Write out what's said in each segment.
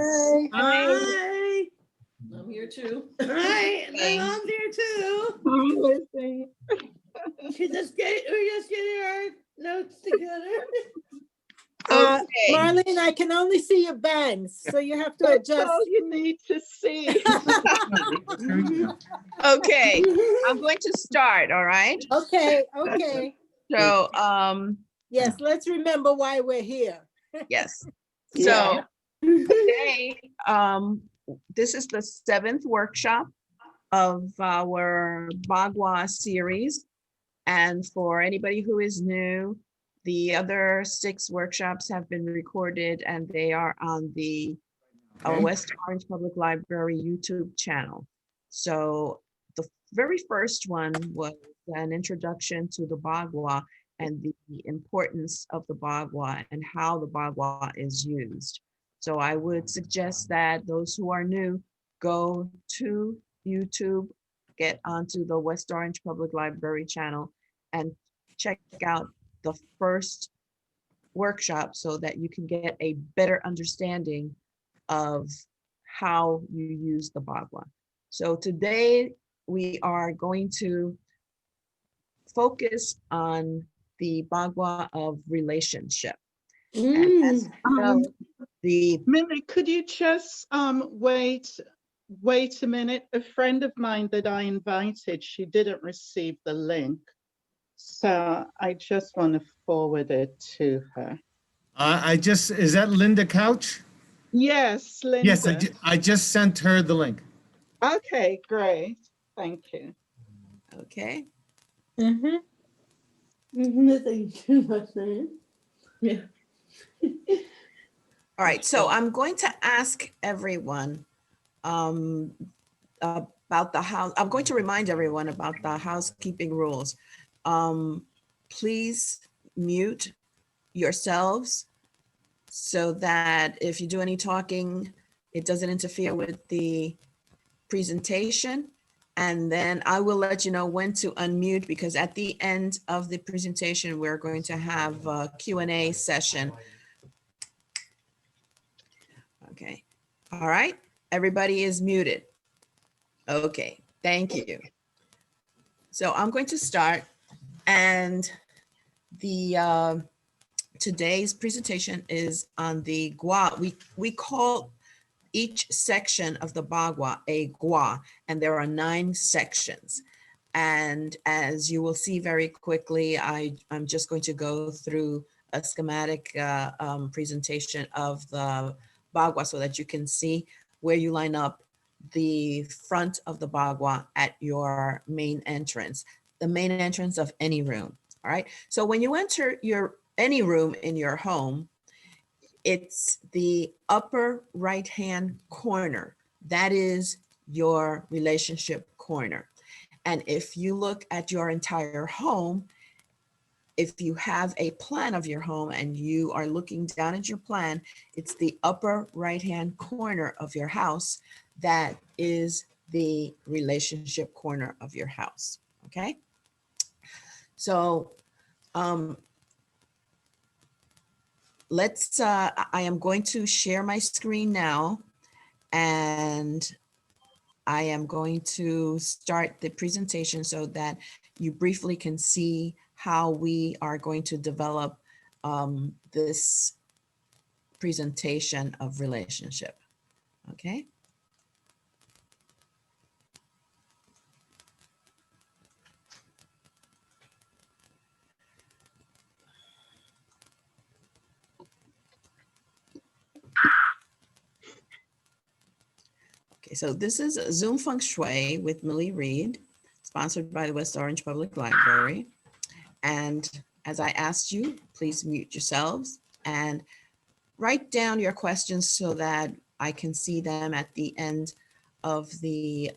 Hi. Hi. I'm here too. Hi. Hey. I'm here too. I'm listening. We're just getting our notes together. Okay. Marlene, I can only see your bangs, so you have to That's adjust. all you need to see. Okay. I'm going to start, all right? Okay, okay. So, Yes, let's remember why we're here. yes. Yeah. So today, this is the 7th workshop of our Bagua series. And for anybody who is new, the other 6 workshops have been recorded and they are on the West Orange Public Library YouTube channel. So the very first one was an introduction to the Bagua and the importance of the Bagua and how the Bagua is used. So I would suggest that those who are new go to YouTube, get onto the West Orange Public Library channel and check out the first workshop so that you can get a better understanding of how you use the Bagua. So today we are going to focus on the Bagua of relationship. And as you know, the Minnie, could you just wait a minute? A friend of mine that I invited, she didn't receive the link. So I just want to forward it to her. Is that Linda Couch? Yes, Linda. Yes, I just sent her the link. Okay, great. Thank you. okay. Thank you much, man. Yeah. All right, so I'm going to ask everyone about the house. I'm going to remind everyone about the housekeeping rules. Please mute yourselves so that if you do any talking, it doesn't interfere with the presentation. And then I will let you know when to unmute, because at the end of the presentation, we're going to have a Q&A session. Okay. All right. Everybody is muted. Okay. Thank you. So I'm going to start, and the today's presentation is on the Gua. We call each section of the Bagua a Gua, and there are 9 sections. And as you will see very quickly, I'm just going to go through a schematic presentation of the Bagua so that you can see where you line up the front of the Bagua at your main entrance, the main entrance of any room. All right. So when you enter any room in your home, it's the upper right-hand corner. That is your relationship corner. And if you look at your entire home, if you have a plan of your home and you are looking down at your plan, it's the upper right-hand corner of your house that is the relationship corner of your house, okay? So I am going to share my screen now, and I am going to start the presentation so that you briefly can see how we are going to develop this presentation of relationship, okay? Okay, so this is Zoom Feng Shui with Millie Reed, sponsored by the West Orange Public Library. And as I asked you, please mute yourselves and write down your questions so that I can see them at the end of the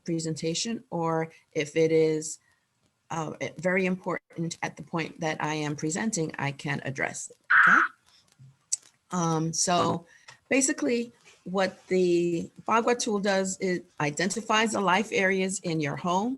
presentation, or if it is very important at the point that I am presenting, I can address it, okay? So basically what the Bagua tool does, it identifies the life areas in your home,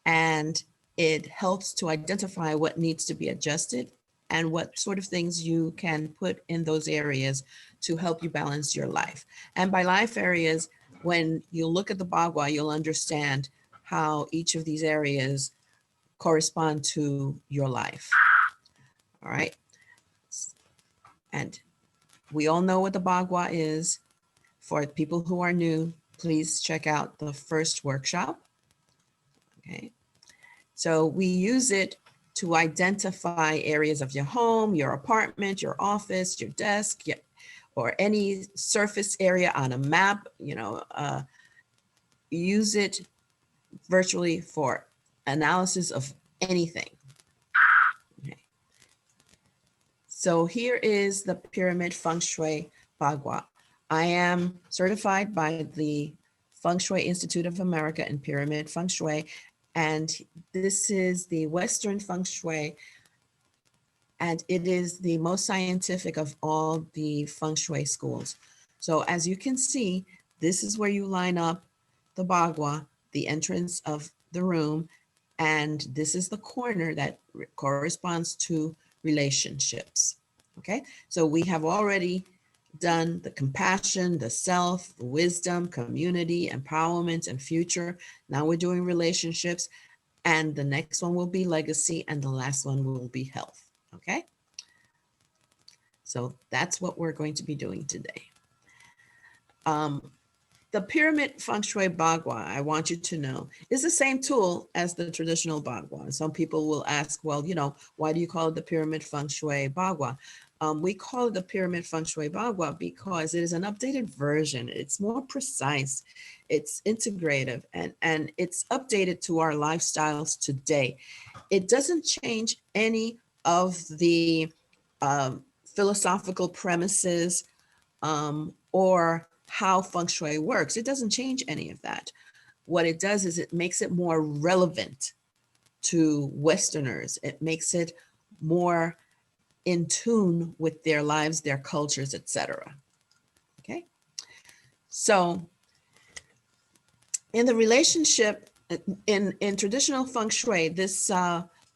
and it helps to identify what needs to be adjusted and what sort of things you can put in those areas to help you balance your life. And by life areas, when you look at the Bagua, you'll understand how each of these areas correspond to your life. All right. And we all know what the Bagua is. For people who are new, please check out the first workshop. Okay. So we use it to identify areas of your home, your apartment, your office, your desk, or any surface area on a map, use it virtually for analysis of anything. Okay. So here is the Pyramid Feng Shui Bagua. I am certified by the Feng Shui Institute of America in Pyramid Feng Shui, and this is the Western Feng Shui, and it is the most scientific of all the Feng Shui schools. So as you can see, this is where you line up the Bagua, the entrance of the room, and this is the corner that corresponds to relationships. Okay, so we have already done the compassion, the self, the wisdom, community, empowerment, and future. Now we're doing relationships, and the next one will be legacy, and the last one will be health. Okay, so that's what we're going to be doing today. The Pyramid Feng Shui Bagua, I want you to know, is the same tool as the traditional Bagua. And some people will ask, well, why do you call it the Pyramid Feng Shui Bagua? We call it the Pyramid Feng Shui Bagua because it is an updated version. It's more precise, it's integrative, and it's updated to our lifestyles today. It doesn't change any of the philosophical premises or how Feng Shui works. It doesn't change any of that. What it does is it makes it more relevant to Westerners. It makes it more in tune with their lives, their cultures, etc. Okay. So in the relationship, in traditional Feng Shui, this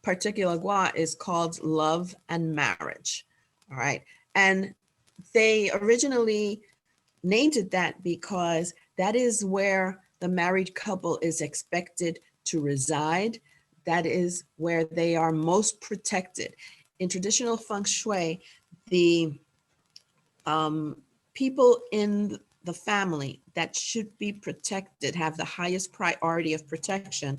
particular gua is called love and marriage. All right. And they originally named it that because that is where the married couple is expected to reside. That is where they are most protected. In traditional Feng Shui, the people in the family that should be protected, have the highest priority of protection,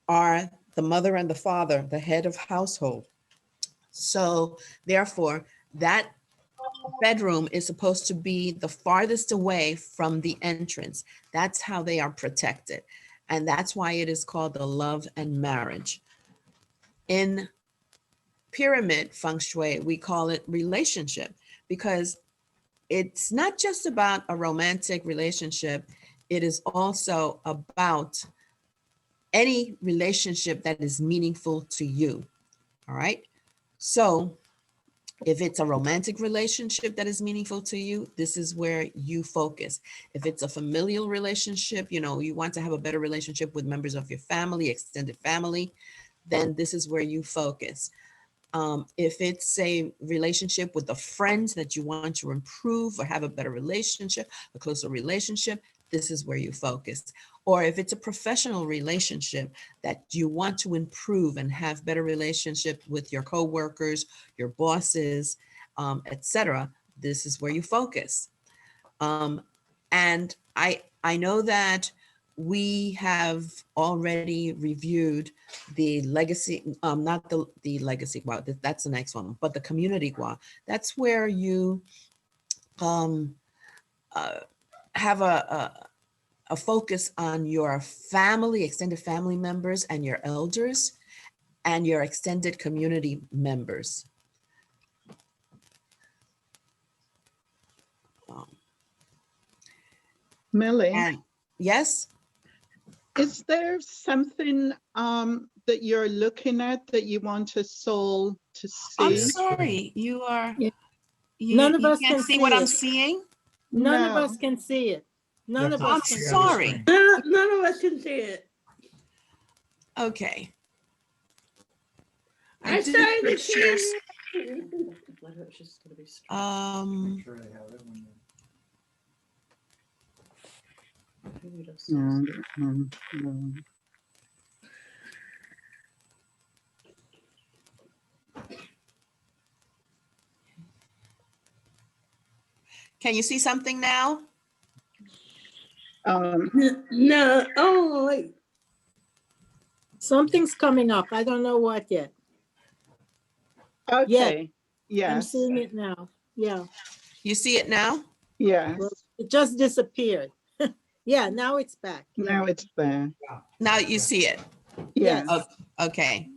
are the mother and the father, the head of household. So therefore, that bedroom is supposed to be the farthest away from the entrance. That's how they are protected. And that's why it is called the love and marriage. In Pyramid Feng Shui, we call it relationship because it's not just about a romantic relationship. It is also about any relationship that is meaningful to you. All right. So if it's a romantic relationship that is meaningful to you, this is where you focus. If it's a familial relationship, you want to have a better relationship with members of your family, extended family, then this is where you focus. If it's a relationship with a friend that you want to improve or have a better relationship, a closer relationship, this is where you focus. Or if it's a professional relationship that you want to improve and have better relationship with your coworkers, your bosses, etc., this is where you focus. And I know that we have already reviewed the legacy, not the legacy gua, that's the next one, but the community gua. That's where you have a focus on your family, extended family members and your elders and your extended community members. Millie, And yes? is there something that you're looking at that you want us all to I'm see? sorry, you are, Yeah. you, None of you us can't can see see what I'm it. seeing? None of No. us can see it. None of I'm us can see it. sorry. None of us can see it. Okay. I did started the share share. Yeah, no. Can you see something now? No, oh, wait. Something's coming up. I don't know what yet. Okay, I'm yes, seeing it now. Yeah, You see it now? yes, well, it just disappeared. Yeah, now it's back. Yeah. now it's there. Now you see it. Yes, Oh, okay.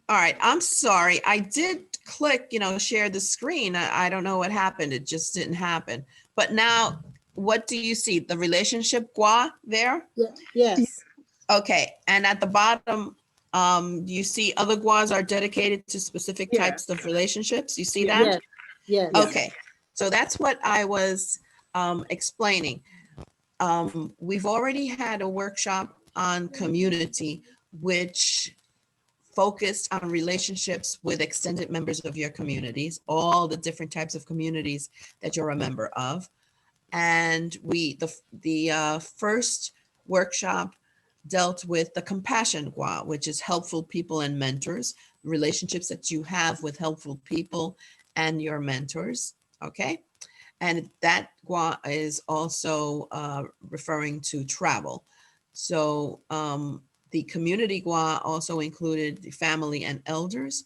All right. I'm sorry. I did click, share the screen. I don't know what happened. It just didn't happen. But now, what do you see? The relationship gua there? Yeah. Yes. Okay. And at the bottom, you see other guas are dedicated to specific Yeah. types of relationships. You see Yeah. that? Yes. Yes. Yeah. Okay. So that's what I was explaining. We've already had a workshop on community, which focused on relationships with extended members of your communities, all the different types of communities that you're a member of. And the first workshop dealt with the compassion gua, which is helpful people and mentors, relationships that you have with helpful people and your mentors. Okay. And that gua is also referring to travel. So the community gua also included the family and elders.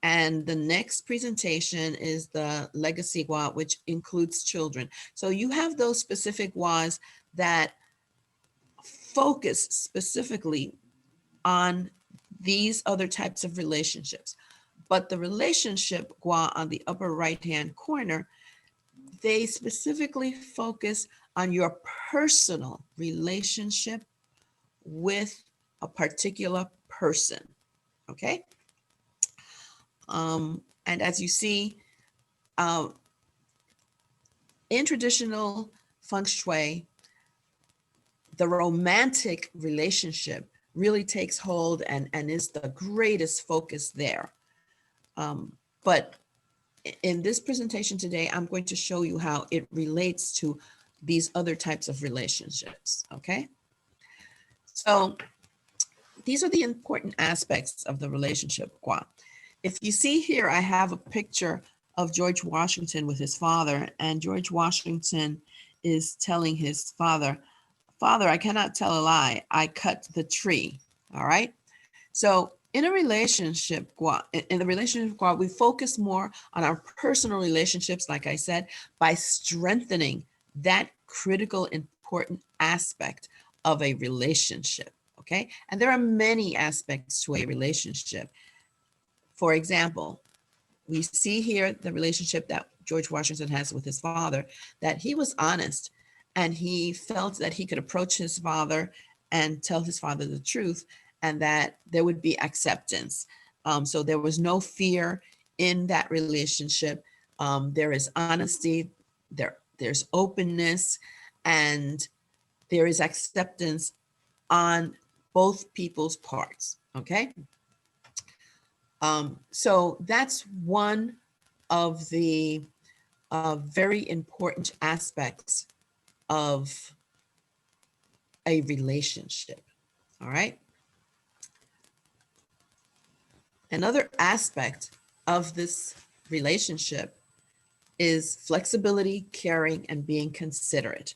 And the next presentation is the legacy gua, which includes children. So you have those specific guas that focus specifically on these other types of relationships. But the relationship gua on the upper right-hand corner, they specifically focus on your personal relationship with a particular person, okay? And as you see, in traditional feng shui, the romantic relationship really takes hold and is the greatest focus there. But in this presentation today, I'm going to show you how it relates to these other types of relationships, okay? So these are the important aspects of the relationship gua. If you see here, I have a picture of George Washington with his father, and George Washington is telling his father, "Father, I cannot tell a lie. I cut the tree." All right. So in a relationship gua, in the relationship gua, we focus more on our personal relationships, like I said, by strengthening that critical, important aspect of a relationship. Okay. And there are many aspects to a relationship. For example, we see here the relationship that George Washington has with his father, that he was honest and he felt that he could approach his father and tell his father the truth and that there would be acceptance. So there was no fear in that relationship. There is honesty, there's openness, and there is acceptance on both people's parts, okay? So that's one of the very important aspects of a relationship, all right? Another aspect of this relationship is flexibility, caring, and being considerate.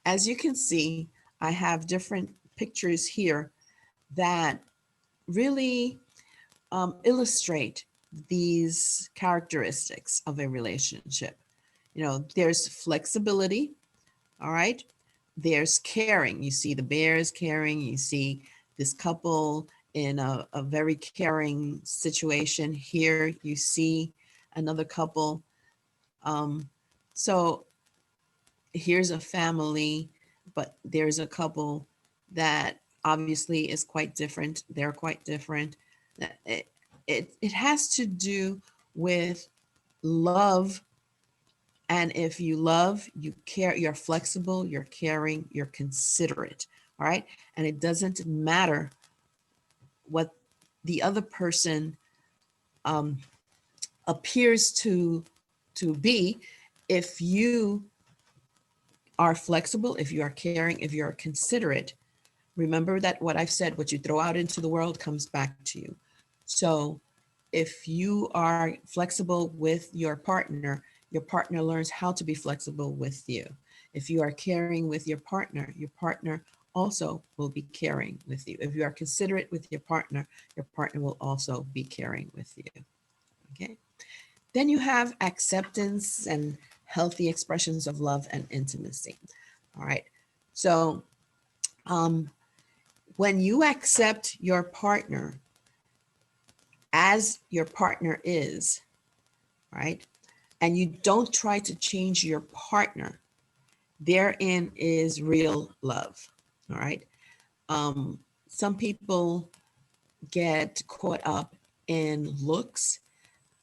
As you can see, I have different pictures here that really illustrate these characteristics of a relationship. There's flexibility, all right? There's caring. You see the bears caring. You see this couple in a very caring situation. Here you see another couple. So here's a family, but there's a couple that obviously is quite different. They're quite different. It has to do with love. And if you love, you care, you're flexible, you're caring, you're considerate, all right? And it doesn't matter what the other person appears to be if you are flexible, if you are caring, if you are considerate. Remember that what I've said, what you throw out into the world comes back to you. So if you are flexible with your partner learns how to be flexible with you. If you are caring with your partner also will be caring with you. If you are considerate with your partner will also be caring with you. Okay. Then you have acceptance and healthy expressions of love and intimacy. All right. So when you accept your partner as your partner is, right, and you don't try to change your partner, therein is real love. All right. Some people get caught up in looks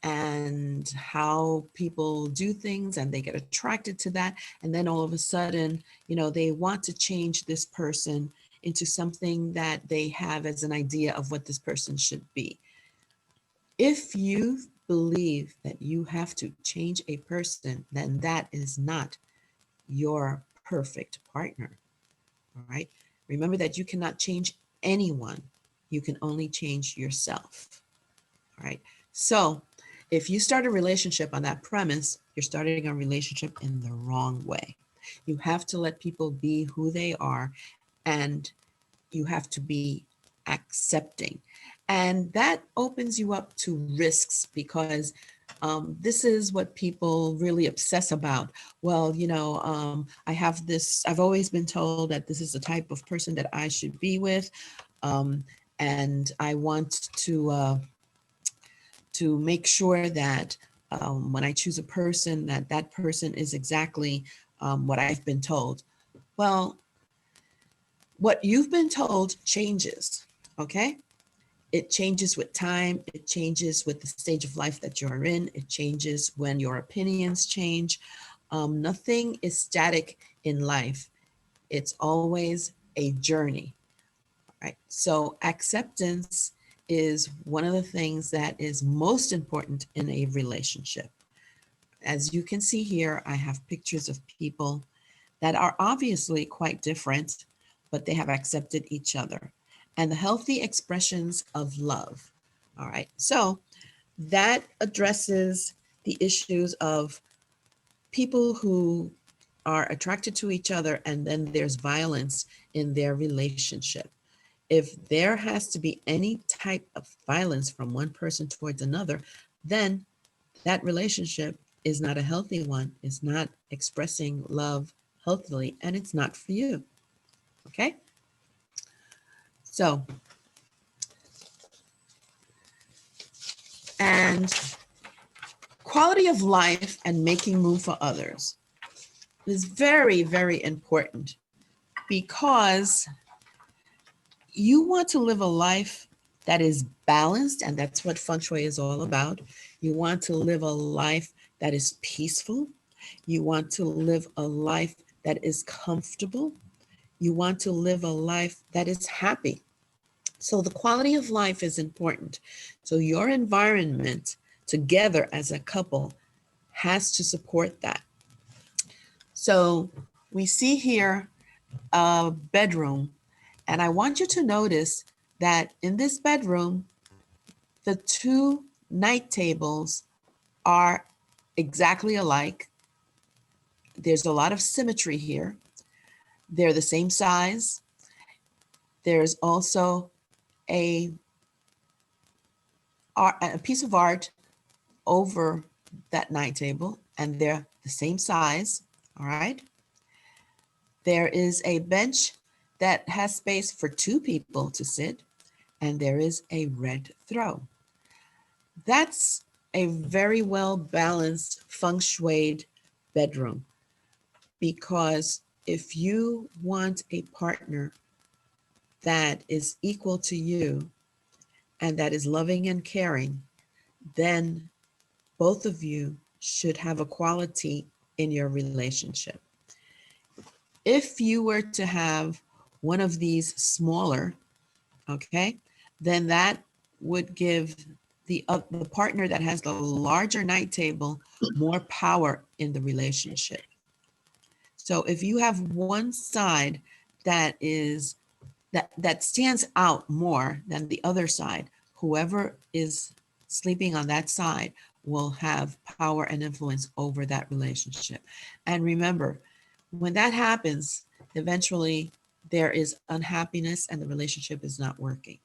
and how people do things, and they get attracted to that. And then all of a sudden, they want to change this person into something that they have as an idea of what this person should be. If you believe that you have to change a person, then that is not your perfect partner. All right. Remember that you cannot change anyone. You can only change yourself. All right. So if you start a relationship on that premise, you're starting a relationship in the wrong way. You have to let people be who they are, and you have to be accepting. And that opens you up to risks, because this is what people really obsess about. Well, I've always been told that this is the type of person that I should be with. And I want to make sure that when I choose a person, that person is exactly what I've been told. Well, what you've been told changes, okay? It changes with time. It changes with the stage of life that you're in. It changes when your opinions change. Nothing is static in life. It's always a journey, right? So acceptance is one of the things that is most important in a relationship. As you can see here, I have pictures of people that are obviously quite different, but they have accepted each other. And the healthy expressions of love. All right, so that addresses the issues of people who are attracted to each other, and then there's violence in their relationship. If there has to be any type of violence from one person towards another, then that relationship is not a healthy one. It's not expressing love healthily, and it's not for you. Okay? So, and quality of life and making room for others is very, very important, because you want to live a life that is balanced, and that's what Feng Shui is all about. You want to live a life that is peaceful. You want to live a life that is comfortable. You want to live a life that is happy. So the quality of life is important. So your environment together as a couple has to support that. So we see here a bedroom, and I want you to notice that in this bedroom, the two night tables are exactly alike. There's a lot of symmetry here. They're the same size. There's also a piece of art over that night table, and they're the same size. All right. There is a bench that has space for two people to sit, and there is a red throw. That's a very well balanced feng shuied bedroom, because if you want a partner that is equal to you and that is loving and caring, then both of you should have equality in your relationship. If you were to have one of these smaller, okay, then that would give the partner that has the larger night table more power in the relationship. So if you have one side that is that stands out more than the other side, whoever is sleeping on that side will have power and influence over that relationship. And remember, when that happens, eventually there is unhappiness and the relationship is not working.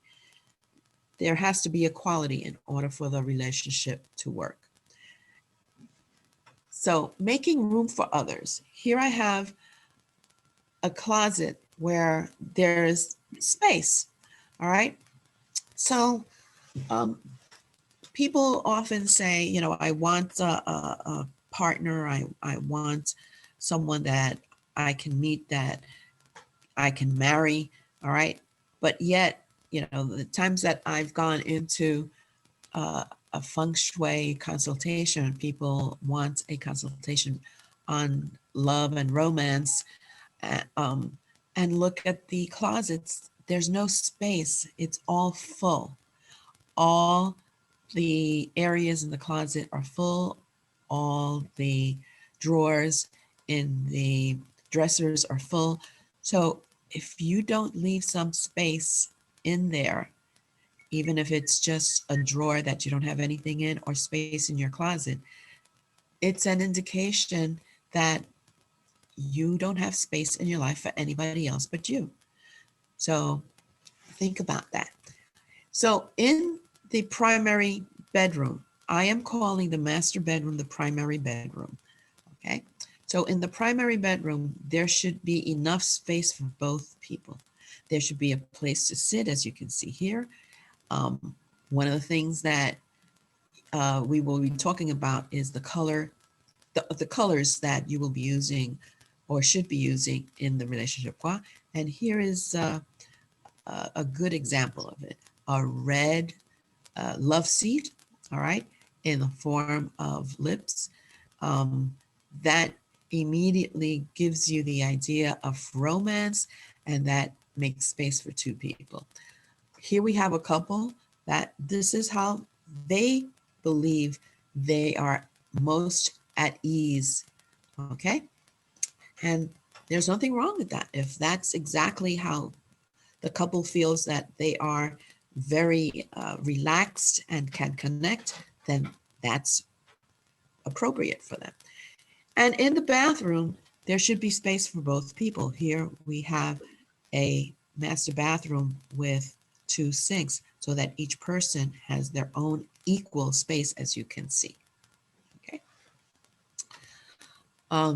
There has to be equality in order for the relationship to work. So making room for others. Here I have a closet where there's space. All right. So people often say, you know, I want a partner. I want someone that I can meet, that I can marry. All right. But yet, you know, the times that I've gone into a feng shui consultation, people want a consultation on love and romance, and look at the closets. There's no space. It's all full. All the areas in the closet are full. All the drawers in the dressers are full. So if you don't leave some space in there, even if it's just a drawer that you don't have anything in or space in your closet, it's an indication that you don't have space in your life for anybody else but you. So think about that. So in the primary bedroom, I am calling the master bedroom the primary bedroom. Okay. So in the primary bedroom, there should be enough space for both people. There should be a place to sit, as you can see here. One of the things that we will be talking about is the colors that you will be using or should be using in the relationship. And here is a good example of it. A red love seat, all right, in the form of lips. That immediately gives you the idea of romance, and that makes space for two people. Here we have a couple that this is how they believe they are most at ease, okay? And there's nothing wrong with that. If that's exactly how the couple feels that they are very relaxed and can connect, then that's appropriate for them. And in the bathroom, there should be space for both people. Here we have a master bathroom with two sinks so that each person has their own equal space, as you can see. Okay. Let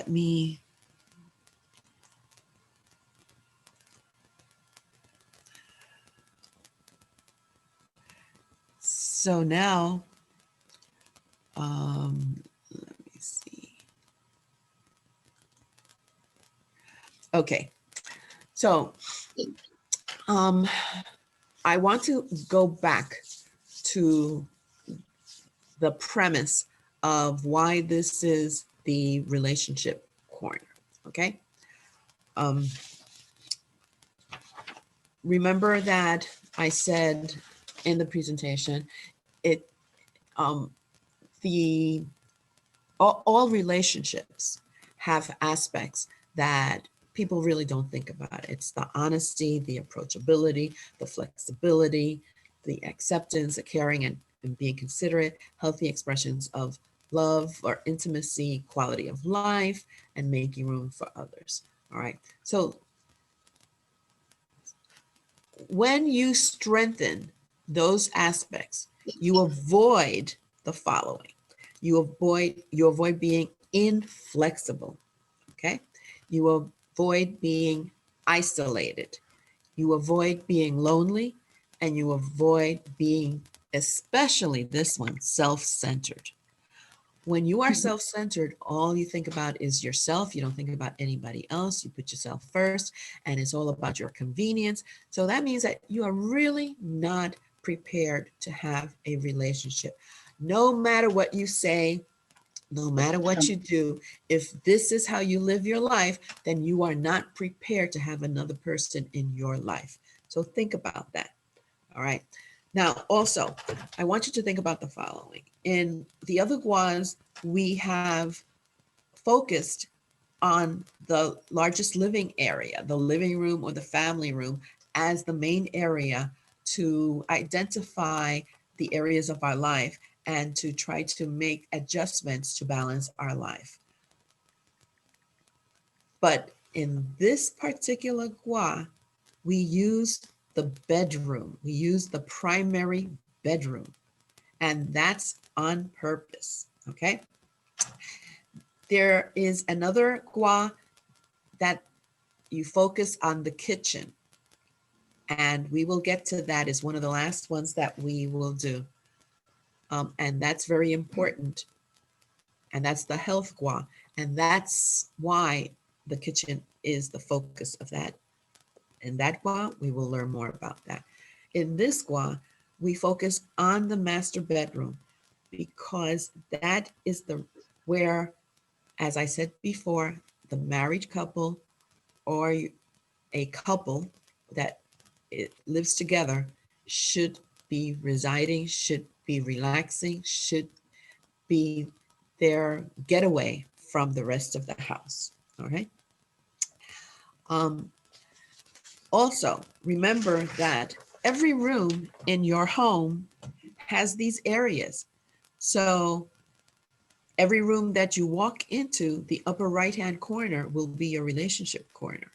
me so now let me see. Okay, so I want to go back to the premise of why this is the relationship corner. Okay. Remember that I said in the presentation, all relationships have aspects that people really don't think about. It's the honesty, the approachability, the flexibility, the acceptance, the caring, and being considerate, healthy expressions of love or intimacy, quality of life, and making room for others. All right. So when you strengthen those aspects, you avoid the following. You avoid being inflexible. Okay. You avoid being isolated. You avoid being lonely, and you avoid being, especially this one, self-centered. When you are self-centered, all you think about is yourself. You don't think about anybody else. You put yourself first, and it's all about your convenience. So that means that you are really not prepared to have a relationship. No matter what you say, No matter what you do, if this is how you live your life, then you are not prepared to have another person in your life. So think about that. All right. Now, also, I want you to think about the following. In the other guas, we have focused on the largest living area, the living room or the family room, as the main area to identify the areas of our life and to try to make adjustments to balance our life. But in this particular gua, we use the bedroom. We use the primary bedroom, and that's on purpose, okay? There is another gua that you focus on the kitchen, and we will get to that as one of the last ones that we will do. And that's very important. And that's the health gua. And that's why the kitchen is the focus of that. In that gua, we will learn more about that. In this gua, we focus on the master bedroom because that is where, as I said before, the married couple or a couple that lives together should be residing, should be relaxing, should be their getaway from the rest of the house. All right. Also, remember that every room in your home has these areas. So every room that you walk into, the upper right-hand corner will be your relationship corner.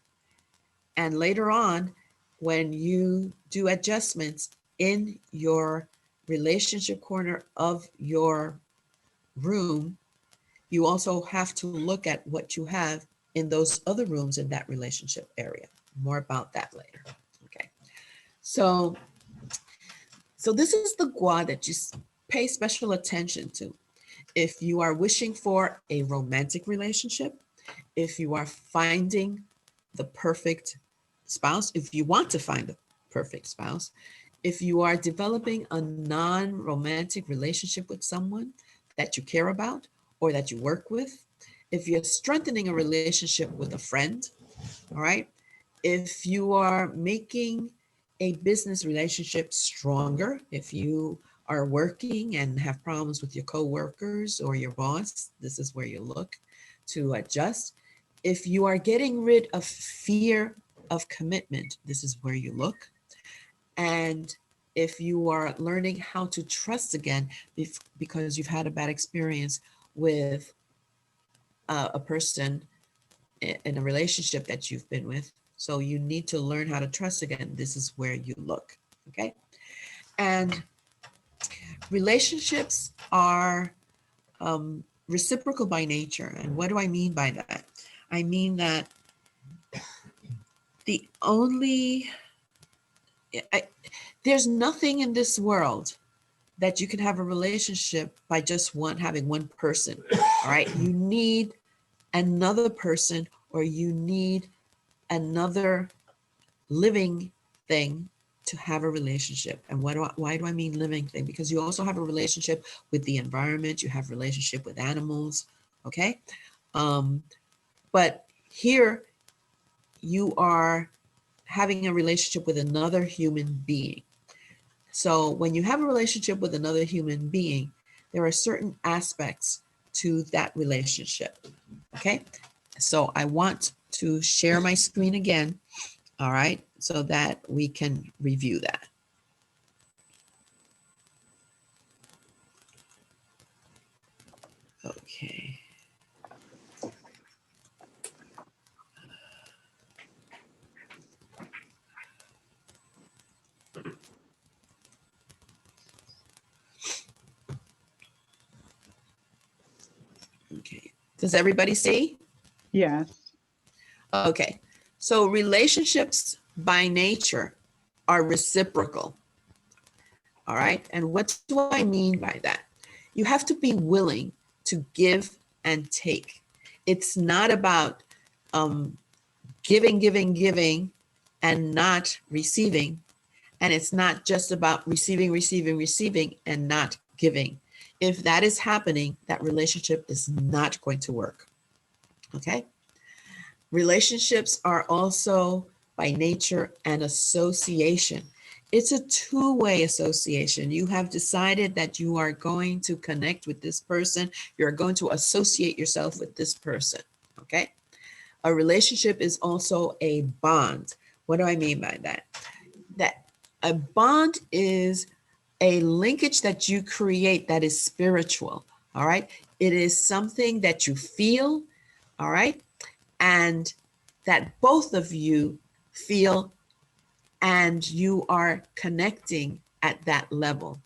And later on, when you do adjustments in your relationship corner of your room, you also have to look at what you have in those other rooms in that relationship area. More about that later. Okay. So this is the gua that you pay special attention to. If you are wishing for a romantic relationship, if you are finding the perfect spouse, if you want to find the perfect spouse, if you are developing a non-romantic relationship with someone that you care about or that you work with, if you're strengthening a relationship with a friend, all right, if you are making a business relationship stronger, if you are working and have problems with your coworkers or your boss, this is where you look to adjust. If you are getting rid of fear of commitment, this is where you look. And if you are learning how to trust again because you've had a bad experience with a person in a relationship that you've been with, so you need to learn how to trust again, this is where you look, okay? And relationships are reciprocal by nature. And what do I mean by that? I mean that there's nothing in this world that you can have a relationship by just having one person, all right? You need another person, or you need another living thing to have a relationship. And why do I mean living thing? Because you also have a relationship with the environment, you have a relationship with animals, okay? But here you are having a relationship with another human being. So when you have a relationship with another human being, there are certain aspects to that relationship, okay? So I want to share my screen again, all right, so that we can review that. Okay. Okay, does everybody see? Yes. Okay, so relationships by nature are reciprocal. All right, and what do I mean by that? You have to be willing to give and take. It's not about giving, and not receiving. And it's not just about receiving, and not giving. If that is happening, that relationship is not going to work. Okay? Relationships are also by nature an association. It's a two-way association. You have decided that you are going to connect with this person. You're going to associate yourself with this person. Okay? A relationship is also a bond. What do I mean by that? That a bond is a linkage that you create that is spiritual. All right? It is something that you feel, all right? And that both of you feel, and you are connecting at that level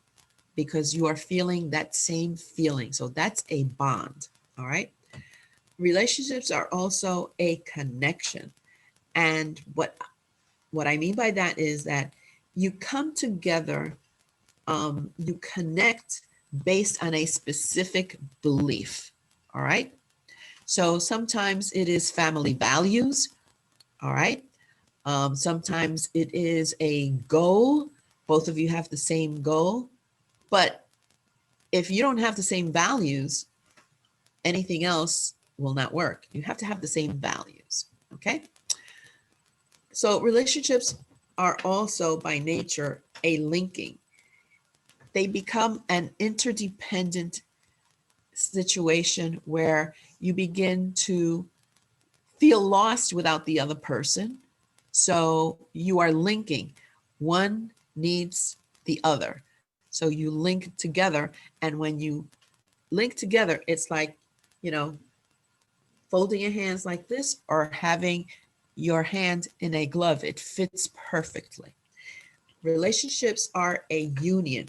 because you are feeling that same feeling. So that's a bond. All right. Relationships are also a connection. And what I mean by that is that you come together, you connect based on a specific belief. All right. So sometimes it is family values. All right. Sometimes it is a goal. Both of you have the same goal. But if you don't have the same values, anything else will not work. You have to have the same values. Okay. So relationships are also by nature a linking. They become an interdependent situation where you begin to feel lost without the other person. So you are linking. One needs the other. So you link together. And when you link together, it's like, you know, folding your hands like this or having your hand in a glove. It fits perfectly. Relationships are a union,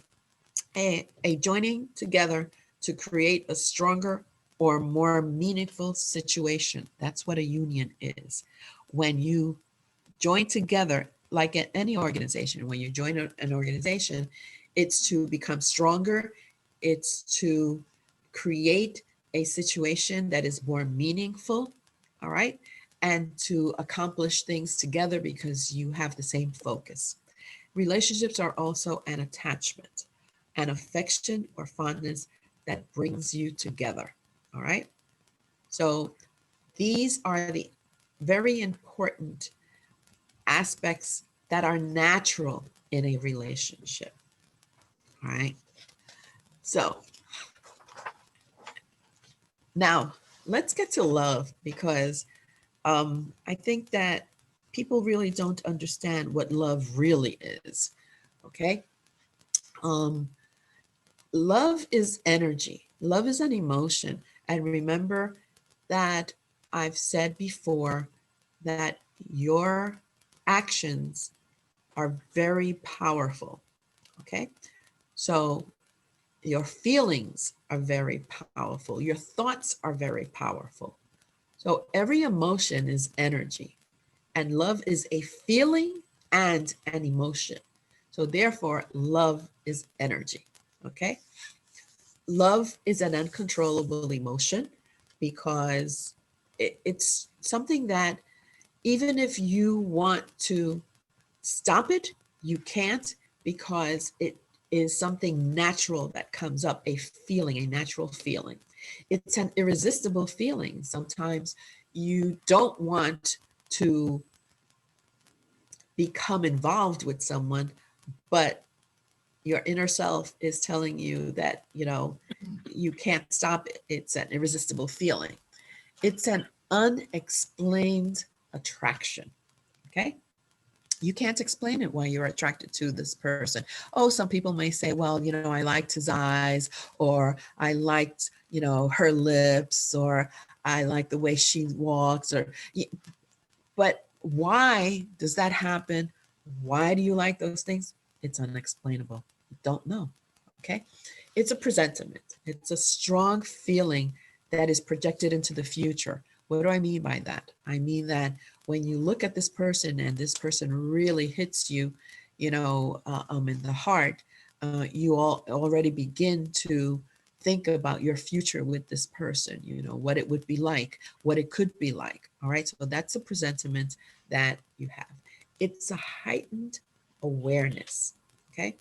a joining together to create a stronger or more meaningful situation. That's what a union is. When you join together, like at any organization, when you join an organization, it's to become stronger. It's to create a situation that is more meaningful, all right? And to accomplish things together because you have the same focus. Relationships are also an attachment, an affection or fondness that brings you together, all right? So these are the very important aspects that are natural in a relationship. All right. So now let's get to love because I think that people really don't understand what love really is. Okay. Um, Love is energy, love is an emotion. And remember that I've said before that your actions are very powerful. Okay. So your feelings are very powerful. Your thoughts are very powerful. So every emotion is energy, and love is a feeling and an emotion. So therefore, love is energy. Okay. Love is an uncontrollable emotion because it's something that even if you want to stop it, you can't because it is something natural that comes up, a feeling, a natural feeling. It's an irresistible feeling. Sometimes you don't want to become involved with someone, but your inner self is telling you that, you know, you can't stop it. It's an irresistible feeling. It's an unexplained attraction. Okay. You can't explain it why you're attracted to this person. Oh, some people may say, well, you know, I liked his eyes, or I liked, you know, her lips, or I like the way she walks, or, but why does that happen? Why do you like those things? It's unexplainable. You don't know. Okay. It's a presentiment. It's a strong feeling that is projected into the future. What do I mean by that? I mean that when you look at this person and this person really hits you, you know, in the heart, you all already begin to think about your future with this person, you know, what it would be like, what it could be like. All right. So that's a presentiment that you have. It's a heightened awareness. Okay.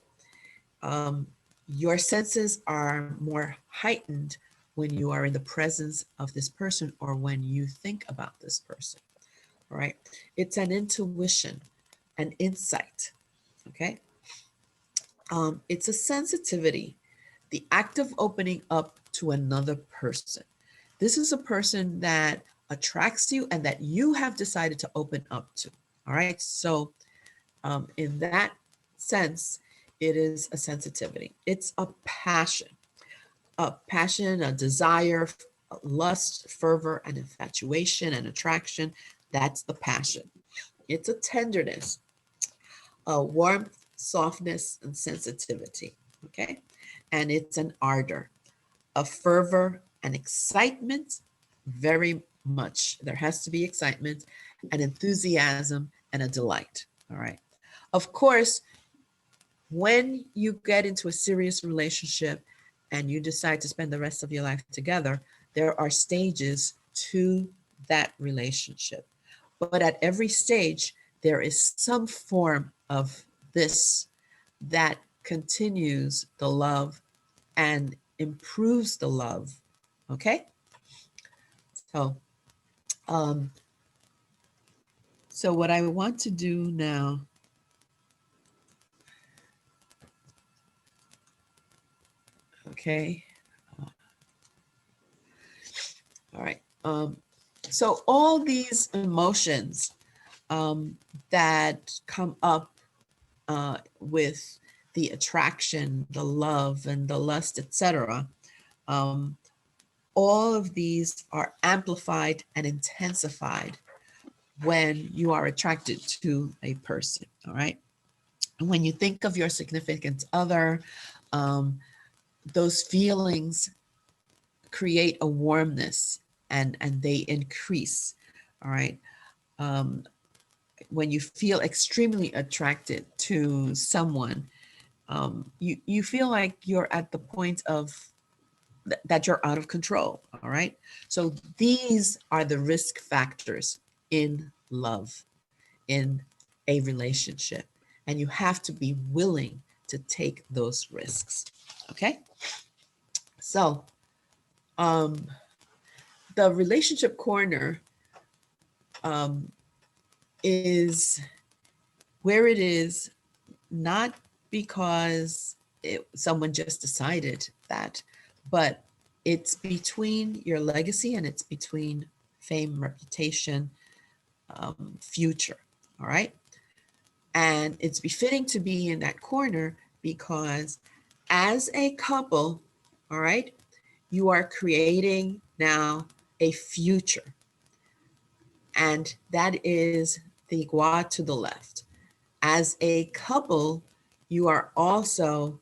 Your senses are more heightened when you are in the presence of this person or when you think about this person, all right? It's an intuition, an insight, okay? It's a sensitivity, the act of opening up to another person. This is a person that attracts you and that you have decided to open up to, all right? So in that sense, it is a sensitivity. It's a passion, a desire, a lust, fervor, and infatuation and attraction. That's the passion. It's a tenderness, a warmth, softness, and sensitivity. Okay. And it's an ardor, a fervor, an excitement, very much. There has to be excitement, an enthusiasm, and a delight. All right. Of course, when you get into a serious relationship and you decide to spend the rest of your life together, there are stages to that relationship. But at every stage, there is some form of this that continues the love and improves the love. Okay? So, so what I want to do now, okay. All right. So all these emotions that come up with the attraction, the love, and the lust, etc., all of these are amplified and intensified when you are attracted to a person. All right. And when you think of your significant other, those feelings create a warmness and they increase. All right. When you feel extremely attracted to someone, you feel like you're at the point of that you're out of control. All right. So these are the risk factors in love, in a relationship, and you have to be willing to take those risks. Okay. So the relationship corner is where it is, not because someone just decided that, but it's between your legacy and it's between fame, reputation, future. All right. And it's befitting to be in that corner because as a couple, all right, you are creating now a future. And that is the gua to the left. As a couple, you are also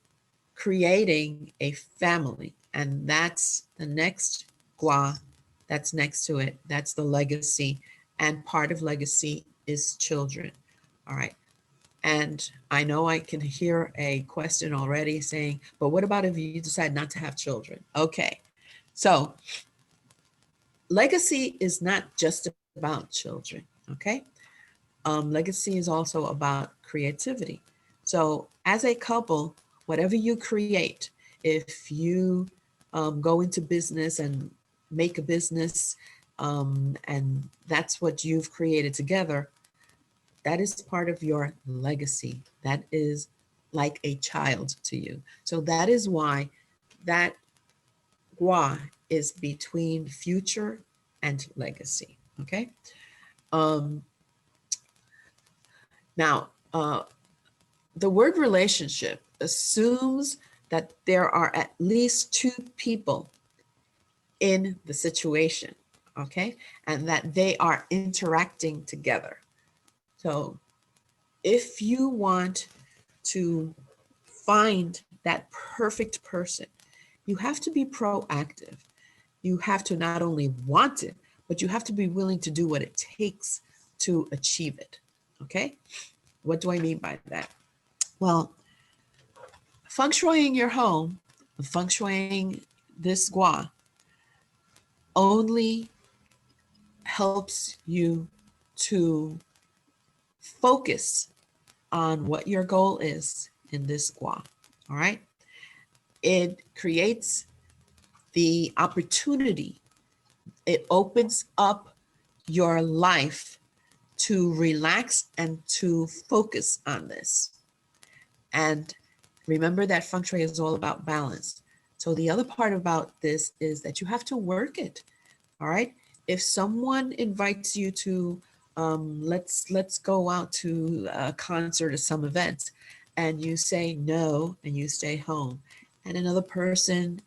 creating a family. And that's the next gua that's next to it. That's the legacy. And part of legacy is children. All right. And I know I can hear a question already saying, but what about if you decide not to have children? Okay. So legacy is not just about children. Okay. Legacy is also about creativity. So as a couple, whatever you create, if you go into business and make a business, and that's what you've created together, that is part of your legacy. That is like a child to you. So that is why that gua is between future and legacy. Okay. Now, the word relationship assumes that there are at least two people in the situation, okay? And that they are interacting together. So if you want to find that perfect person, you have to be proactive. You have to not only want it, but you have to be willing to do what it takes to achieve it, okay? What do I mean by that? Well, feng shuiing your home, feng shuiing this gua only helps you to focus on what your goal is in this gua, all right? it creates the opportunity. It opens up your life to relax and to focus on this. And remember that Feng Shui is all about balance. So the other part about this is that you have to work it. All right. If someone invites you to, let's go out to a concert or some event, and you say no and you stay home, and another person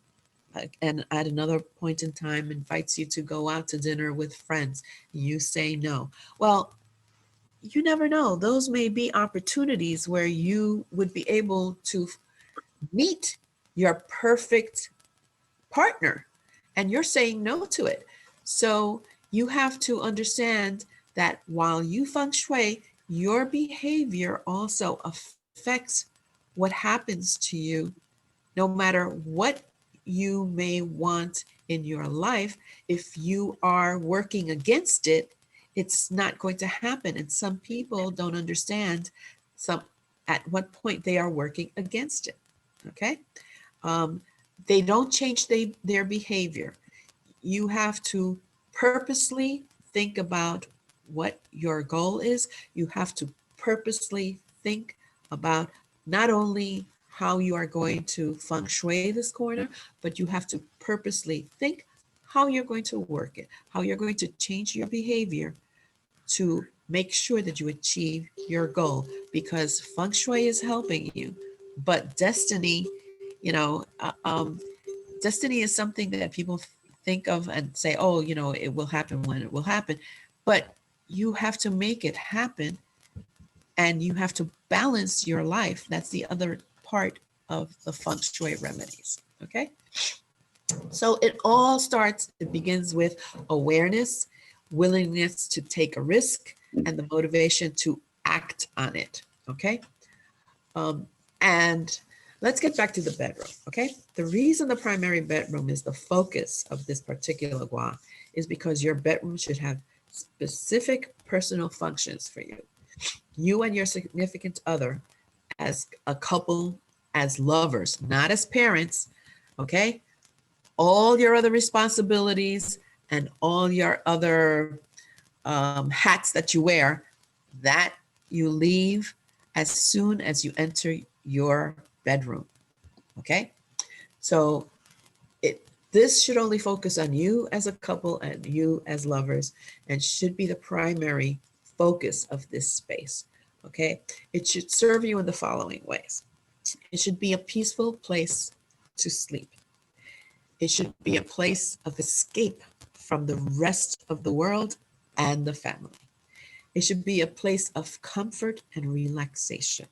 and at another point in time invites you to go out to dinner with friends, you say no. Well, you never know. Those may be opportunities where you would be able to meet your perfect partner, and you're saying no to it. So you have to understand that while you feng shui, your behavior also affects what happens to you, no matter what you may want in your life. If you are working against it, it's not going to happen. And some people don't understand at what point they are working against it. Okay. They don't change their behavior. You have to purposely think about what your goal is. You have to purposely think about not only how you are going to feng shui this corner, but you have to purposely think how you're going to work it, how you're going to change your behavior to make sure that you achieve your goal, because feng shui is helping you, but destiny, you know, destiny is something that people think of and say, oh, it will happen when it will happen. But you have to make it happen, and you have to balance your life. That's the other part of the feng shui remedies. Okay. So it begins with awareness, willingness to take a risk, and the motivation to act on it. Okay. And let's get back to the bedroom, okay? The reason the primary bedroom is the focus of this particular gua is because your bedroom should have specific personal functions for you. You and your significant other, as a couple, as lovers, not as parents, okay? All your other responsibilities and all your other hats that you wear, that you leave as soon as you enter your bedroom. Okay, so this should only focus on you as a couple and you as lovers, and should be the primary focus of this space. Okay, it should serve you in the following ways. It should be a peaceful place to sleep. It should be a place of escape from the rest of the world and the family. It should be a place of comfort and relaxation,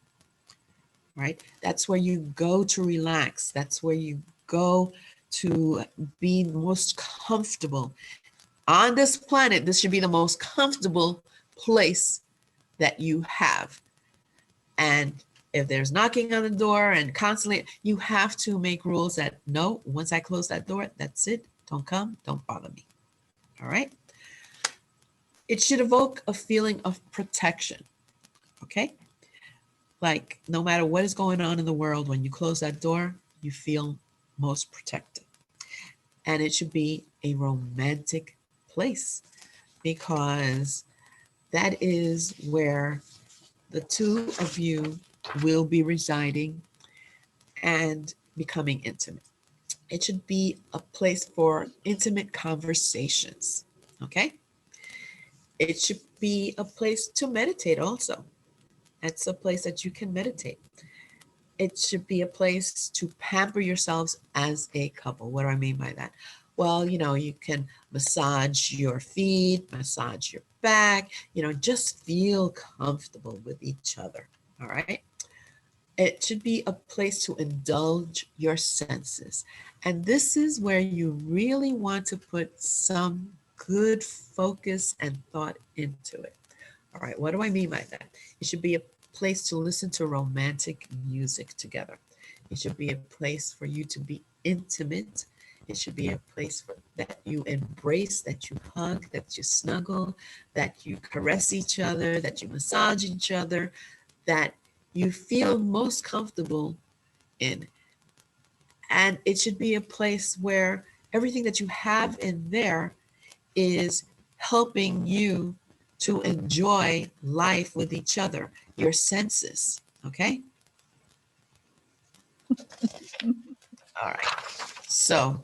right? That's where you go to relax. That's where you go to be most comfortable. On this planet, this should be the most comfortable place that you have. And if there's knocking on the door and constantly, you have to make rules that, no, once I close that door, that's it. Don't come, don't bother me. All right? It should evoke a feeling of protection, okay? Like no matter what is going on in the world, when you close that door, you feel most protected. And it should be a romantic place, because that is where the two of you will be residing and becoming intimate. It should be a place for intimate conversations, okay? It should be a place to meditate also. It's a place that you can meditate. It should be a place to pamper yourselves as a couple. What do I mean by that? Well, you can massage your feet, massage your back, just feel comfortable with each other. All right. It should be a place to indulge your senses. And this is where you really want to put some good focus and thought into it. All right, what do I mean by that? It should be a place to listen to romantic music together. It should be a place for you to be intimate. It should be a place that you embrace, that you hug, that you snuggle, that you caress each other, that you massage each other, that you feel most comfortable in. And it should be a place where everything that you have in there is helping you to enjoy life with each other, your senses, okay? All right. So,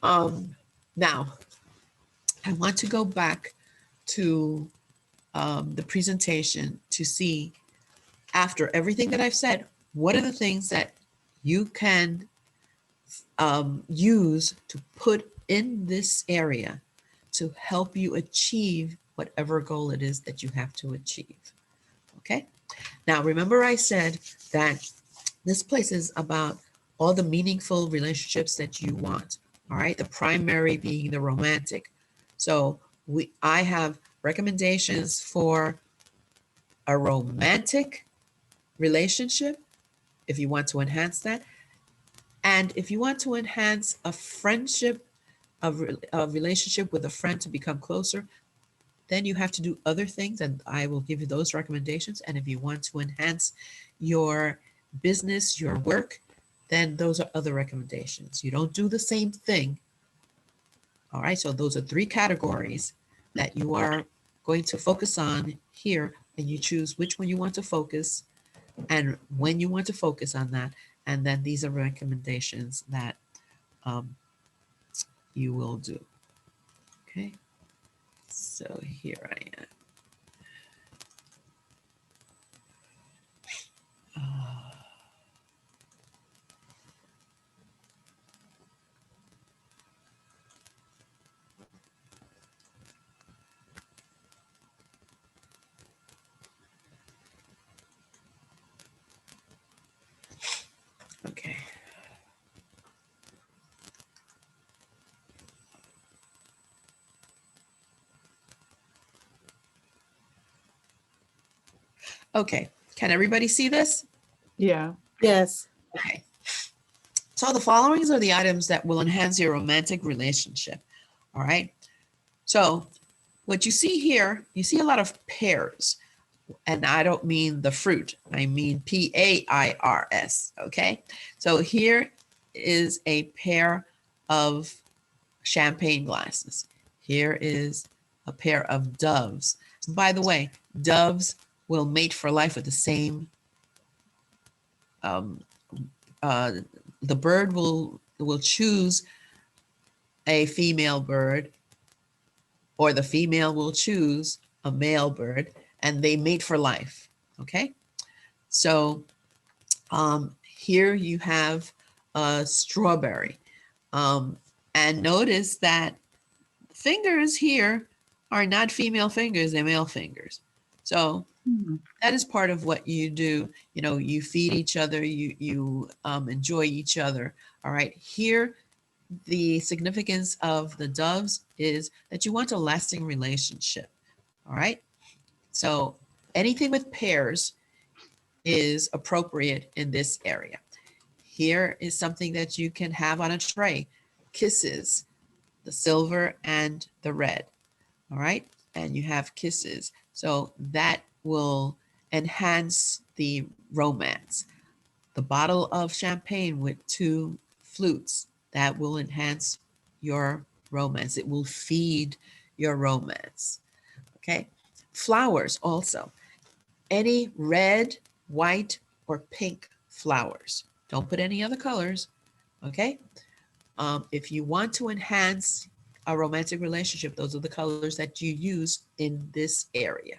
now I want to go back to the presentation to see, after everything that I've said, what are the things that you can use to put in this area to help you achieve whatever goal it is that you have to achieve. Okay. Now, remember I said that this place is about all the meaningful relationships that you want. All right. The primary being the romantic. So I have recommendations for a romantic relationship if you want to enhance that. And if you want to enhance a friendship, a relationship with a friend to become closer, then you have to do other things, and I will give you those recommendations. And if you want to enhance your business, your work, then those are other recommendations. You don't do the same thing. All right, so those are 3 categories that you are going to focus on here, and you choose which one you want to focus and when you want to focus on that. And then these are recommendations that you will do. Okay, so here I am. Okay. Okay, can everybody see this? Yeah. Yes. Okay. So the following are the items that will enhance your romantic relationship. All right. So what you see here, you see a lot of pears. And I don't mean the fruit, I mean P-A-I-R-S. Okay. So here is a pair of champagne glasses. Here is a pair of doves. By the way, doves will mate for life with the same, the bird will choose a female bird, or the female will choose a male bird, and they mate for life. Okay. So here you have a strawberry. And notice that fingers here are not female fingers, they're male fingers. So that is part of what you do. You know, you feed each other, you enjoy each other. All right. Here, the significance of the doves is that you want a lasting relationship. All right. So anything with pairs is appropriate in this area. Here is something that you can have on a tray: kisses, the silver and the red. All right. And you have kisses. So that will enhance the romance. The bottle of champagne with 2 flutes, that will enhance your romance. It will feed your romance. Okay. Flowers also. Any red, white, or pink flowers. Don't put any other colors. Okay. If you want to enhance a romantic relationship, those are the colors that you use in this area.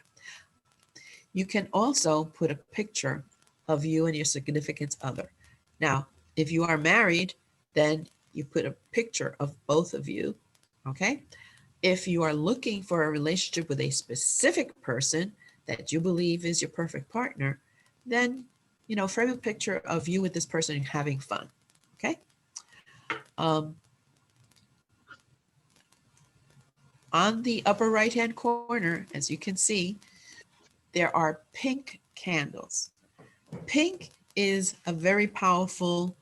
You can also put a picture of you and your significant other. Now, if you are married, then you put a picture of both of you. Okay. If you are looking for a relationship with a specific person that you believe is your perfect partner, then, you know, frame a picture of you with this person having fun. Okay. On the upper right-hand corner, as you can see, there are pink candles. Pink is a very powerful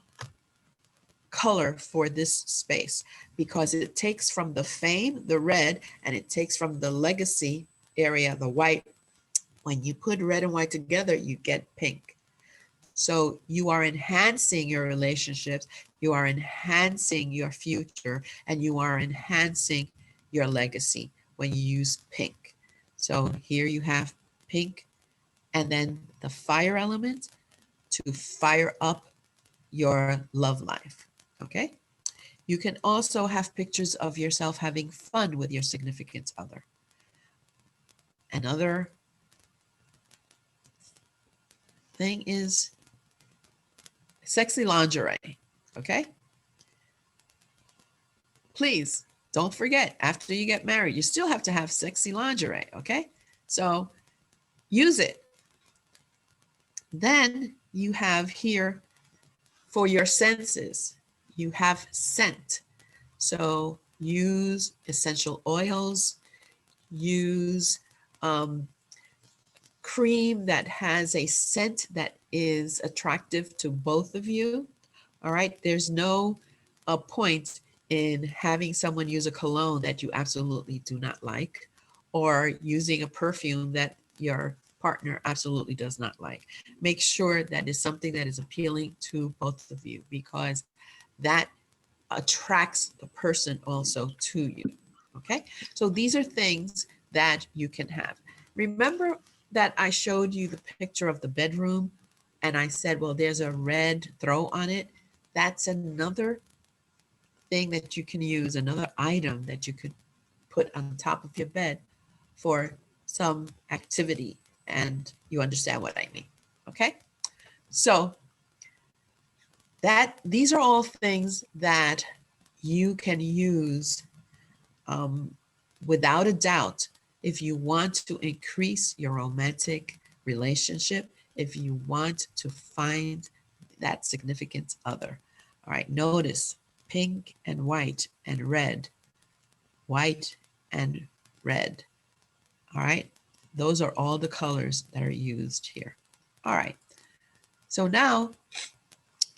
color for this space because it takes from the fame, the red, and it takes from the legacy area, the white. When you put red and white together, you get pink. So you are enhancing your relationships, you are enhancing your future, and you are enhancing your legacy when you use pink. So here you have pink and then the fire element to fire up your love life, okay? You can also have pictures of yourself having fun with your significant other. Another thing is sexy lingerie, okay? Please don't forget, after you get married, you still have to have sexy lingerie, okay? So use it. Then you have here for your senses, you have scent. So use essential oils, use cream that has a scent that is attractive to both of you. All right, there's no point in having someone use a cologne that you absolutely do not like, or using a perfume that your partner absolutely does not like. Make sure that is something that is appealing to both of you, because that attracts the person also to you. Okay, so these are things that you can have. Remember that I showed you the picture of the bedroom and I said, well, there's a red throw on it. That's another thing that you can use, another item that you could put on top of your bed for some activity, and you understand what I mean. Okay, so that these are all things that you can use without a doubt if you want to increase your romantic relationship, if you want to find that significant other. All right, notice pink and white and red, white and red. All right, those are all the colors that are used here. All right, so now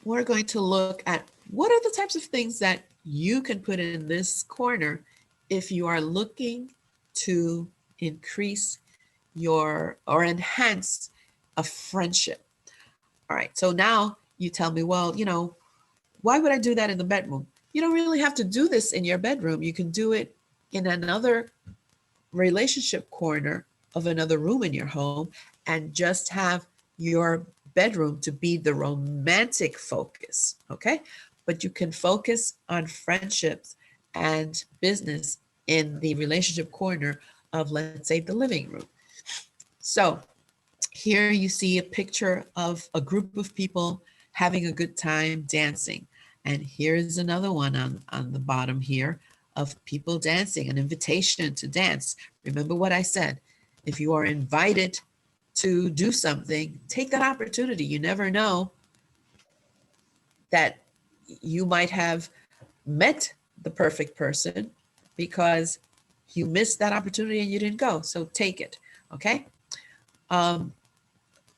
we're going to look at what are the types of things that you can put in this corner if you are looking to increase your or enhance a friendship. All right, so now you tell me, well, you know, why would I do that in the bedroom? You don't really have to do this in your bedroom. You can do it in another relationship corner of another room in your home and just have your bedroom to be the romantic focus, okay? But you can focus on friendships and business in the relationship corner of, let's say, the living room. So here you see a picture of a group of people having a good time dancing. And here's another one on the bottom here of people dancing, an invitation to dance. Remember what I said, if you are invited to do something, take that opportunity. You never know that you might have met the perfect person because you missed that opportunity and you didn't go. So take it, okay?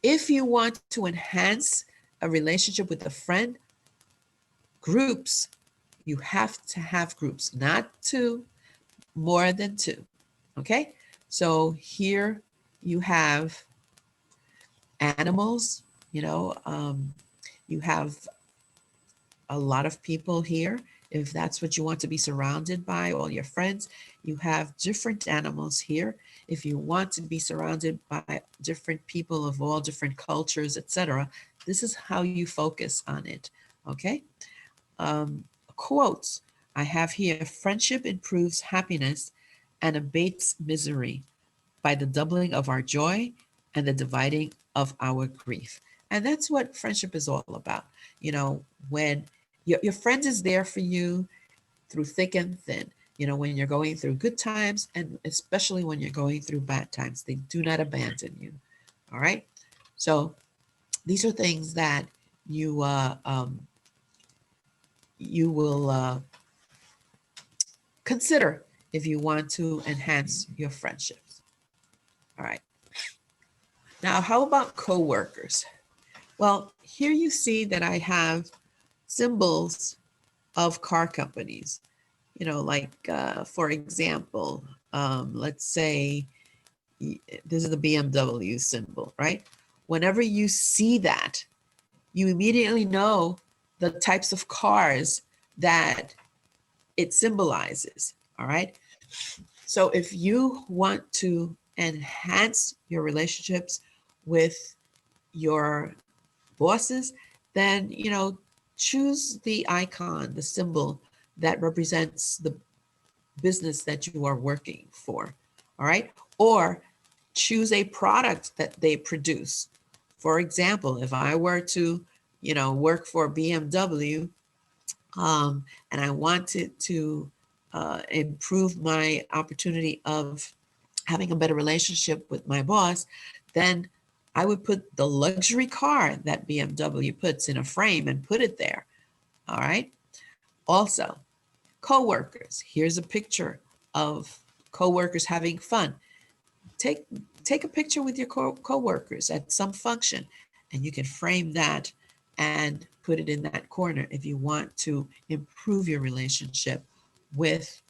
If you want to enhance a relationship with a friend, groups, you have to have groups, not two, more than two, okay? So here you have animals, you know, you have a lot of people here. If that's what you want to be surrounded by, all your friends, you have different animals here. If you want to be surrounded by different people of all different cultures, etc., this is how you focus on it, okay? Quotes I have here: friendship improves happiness and abates misery by the doubling of our joy and the dividing of our grief. And that's what friendship is all about. You know, when your friend is there for you through thick and thin, you know, when you're going through good times and especially when you're going through bad times, they do not abandon you. All right. So these are things that you will consider if you want to enhance your friendships. All right. Now, how about coworkers? Well, here you see that I have symbols of car companies. You know, like for example, let's say this is the BMW symbol, right? Whenever you see that, you immediately know the types of cars that it symbolizes, all right? So if you want to enhance your relationships with your bosses, then, choose the icon, the symbol that represents the business that you are working for, all right? Or choose a product that they produce. For example, if I were to, work for BMW, and I wanted to improve my opportunity of having a better relationship with my boss, then I would put the luxury car that BMW puts in a frame and put it there. All right. Also, coworkers. Here's a picture of coworkers having fun. Take a picture with your coworkers at some function, and you can frame that and put it in that corner if you want to improve your relationship with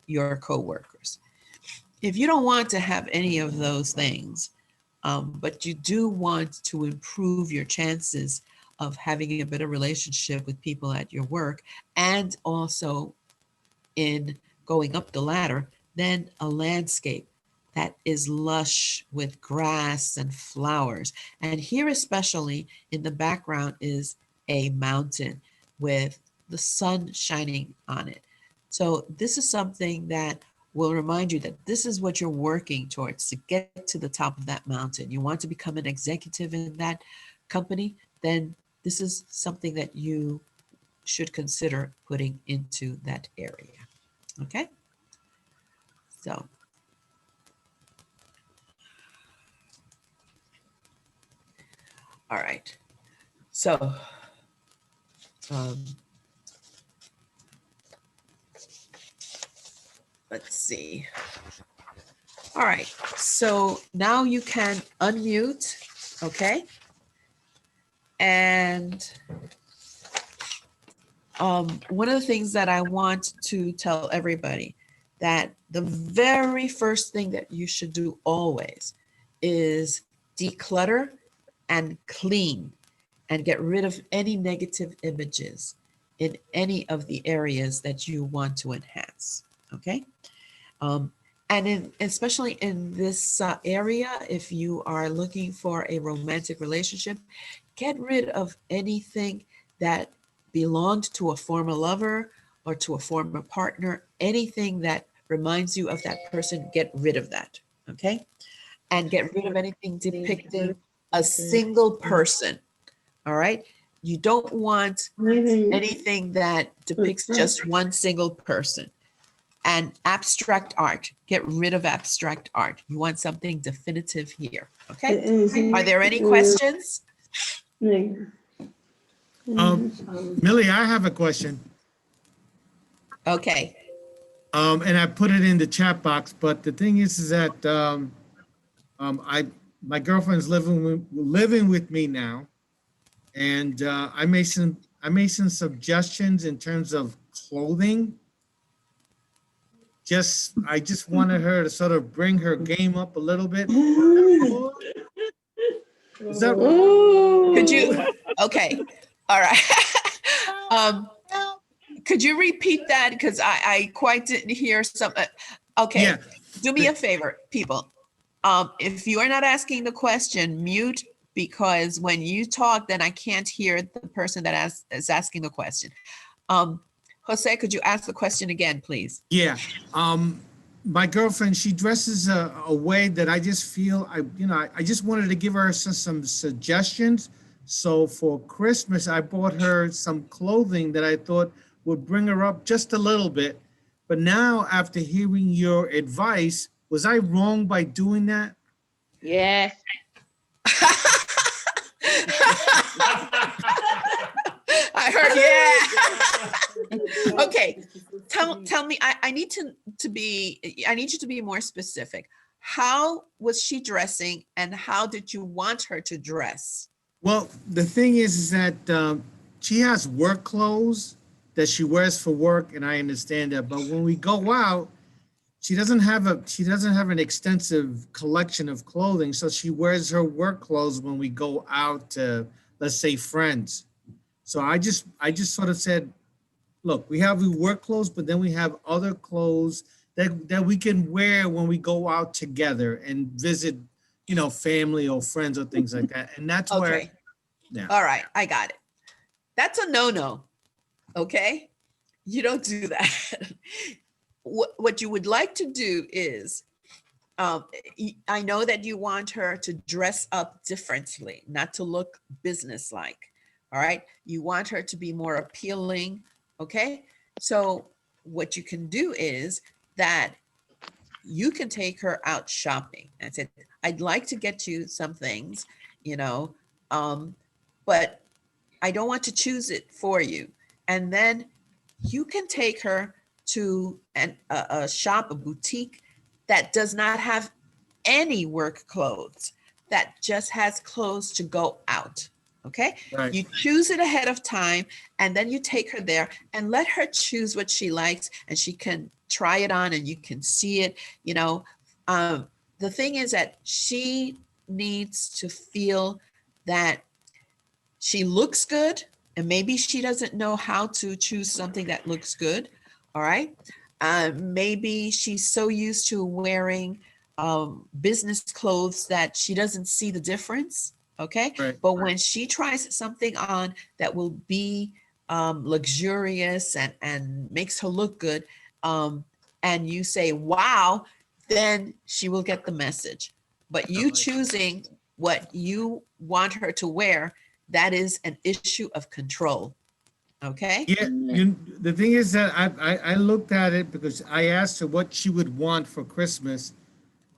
your coworkers. If you don't want to have any of those things, but you do want to improve your chances of having a better relationship with people at your work, and also in going up the ladder, then a landscape that is lush with grass and flowers. And here, especially in the background, is a mountain with the sun shining on it. So this is something that will remind you that this is what you're working towards, to get to the top of that mountain. You want to become an executive in that company, then this is something that you should consider putting into that area. Okay, so all right, so let's see. All right, so now you can unmute, okay? And one of the things that I want to tell everybody, that the very first thing that you should do always is declutter and clean and get rid of any negative images in any of the areas that you want to enhance, okay? And especially in this area, if you are looking for a romantic relationship, get rid of anything that belonged to a former lover or to a former partner. Anything that reminds you of that person, get rid of that, okay? And get rid of anything depicting a single person, all right? You don't want anything that depicts just one single person. And abstract art, get rid of abstract art. You want something definitive here, okay? Are there any questions? Millie, I have a question. Okay, And I put it in the chat box, but the thing is that my girlfriend's living with me now, and I made some suggestions in terms of clothing. I just wanted her to sort of bring her game up a little bit. Is that could you, okay, all right. Could you repeat that? Because I quite didn't hear some, okay. Yeah. Do me a favor, people. If you are not asking the question, mute, because when you talk, then I can't hear the person that is asking the question. Jose, could you ask the question again, please? Yeah. My girlfriend, she dresses a way that I just feel, I just wanted to give her some suggestions. So for Christmas, I bought her some clothing that I thought would bring her up just a little bit. But now, after hearing your advice, was I wrong by doing that? Yes. I heard, yeah. Okay, tell me, I need I need you to be more specific. How was she dressing, and how did you want her to dress? Well, the thing is that she has work clothes that she wears for work, and I understand that. But when we go out, she doesn't have an extensive collection of clothing, so she wears her work clothes when we go out to let's say, friends. So I just sort of said, look, we have work clothes, but then we have other clothes that we can wear when we go out together and visit, family or friends or things like that. And that's where, Okay. yeah. All right. I got it. That's a no-no. Okay. You don't do that. What you would like to do is, I know that you want her to dress up differently, not to look businesslike. All right. You want her to be more appealing. Okay. So what you can do is that you can take her out shopping and say, I'd like to get you some things, but I don't want to choose it for you. And then you can take her to a shop, a boutique that does not have any work clothes, that just has clothes to go out. Okay. Right. You choose it ahead of time, and then you take her there and let her choose what she likes, and she can try it on and you can see it. The thing is that she needs to feel that she looks good, and maybe she doesn't know how to choose something that looks good. All right. Maybe she's so used to wearing business clothes that she doesn't see the difference. Okay. Right. But when she tries something on that will be luxurious and makes her look good, and you say, wow, then she will get the message. But you choosing what you want her to wear, that is an issue of control. Okay. Yeah, the thing is that I looked at it because I asked her what she would want for Christmas,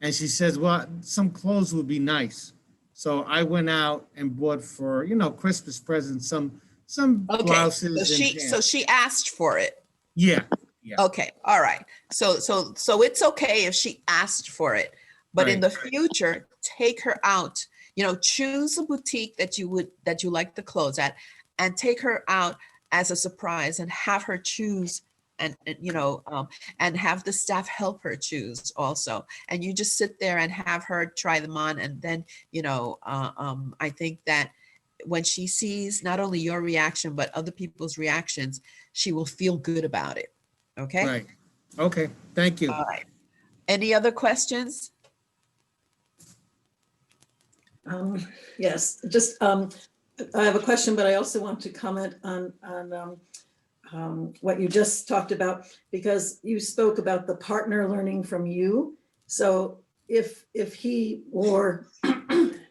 and she says, well, some clothes would be nice. So I went out and bought for, Christmas presents, some Okay. blouses So and she pants. asked for it. Yeah. Okay. All right. So it's okay if she asked for it, but in Right. the future, take her out. Choose a boutique that you like the clothes at, and take her out as a surprise and have her choose, and and have the staff help her choose also. And you just sit there and have her try them on, and then I think that when she sees not only your reaction but other people's reactions, she will feel good about it. Okay. Right. Okay. Thank you. All right. Any other questions? Yes, just, I have a question, but I also want to comment on what you just talked about, because you spoke about the partner learning from you. So if he wore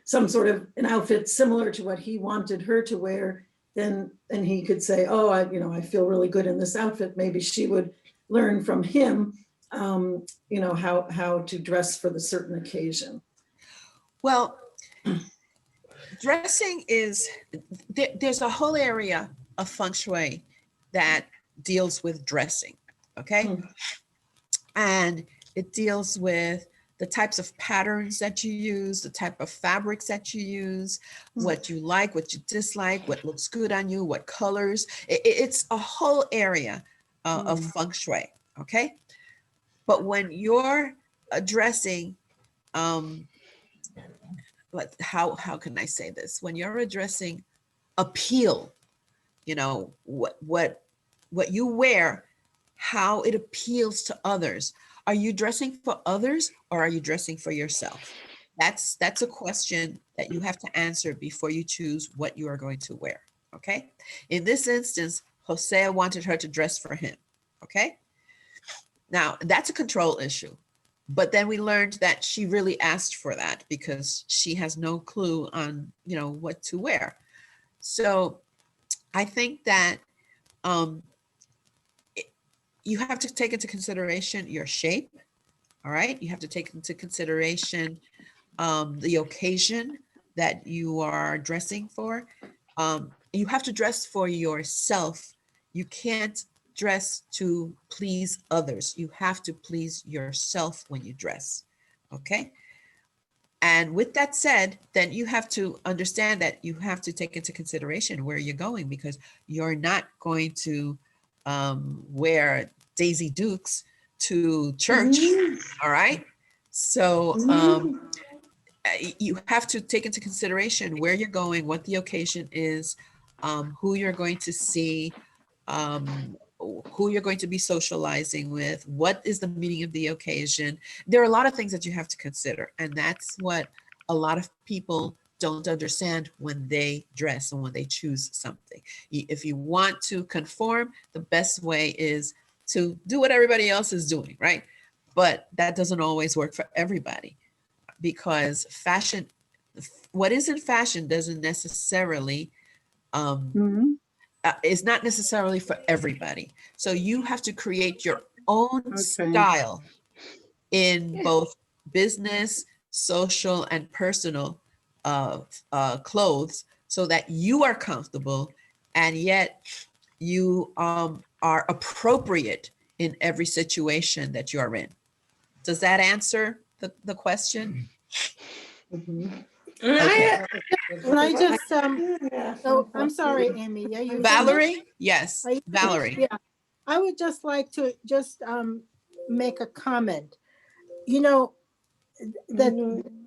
some sort of an outfit similar to what he wanted her to wear, then he could say, oh, I feel really good in this outfit. Maybe she would learn from him, how to dress for the certain occasion. Well, dressing is, there's a whole area of feng shui that deals with dressing. Okay. And it deals with the types of patterns that you use, the type of fabrics that you use, what you like, what you dislike, what looks good on you, what colors. It's a whole area of feng shui. Okay. But when you're addressing, how can I say this? When you're addressing appeal, what you wear, how it appeals to others. Are you dressing for others, or are you dressing for yourself? That's a question that you have to answer before you choose what you are going to wear. Okay. In this instance, Hosea wanted her to dress for him. Okay. Now that's a control issue. But then we learned that she really asked for that because she has no clue on, what to wear. So I think that you have to take into consideration your shape. All right. You have to take into consideration the occasion that you are dressing for. You have to dress for yourself. You can't dress to please others. You have to please yourself when you dress. Okay. And with that said, then you have to understand that you have to take into consideration where you're going, because you're not going to wear Daisy Dukes to church. All right. So you have to take into consideration where you're going, what the occasion is, who you're going to see, who you're going to be socializing with, what is the meaning of the occasion. There are a lot of things that you have to consider, and that's what a lot of people don't understand when they dress and when they choose something. If you want to conform, the best way is to do what everybody else is doing, right? But that doesn't always work for everybody, because fashion, what is in fashion doesn't necessarily Mhm. is not necessarily for everybody. So you have to create your own Okay. style in both business, social, and personal clothes, so that you are comfortable and yet you are appropriate in every situation that you are in. Does that answer the question? Okay. Can I just, oh, I'm sorry, Amy. Yeah, you finished? Valerie? Yes, Are you finished? Valerie. Yeah, I would just like to just make a comment. You know, that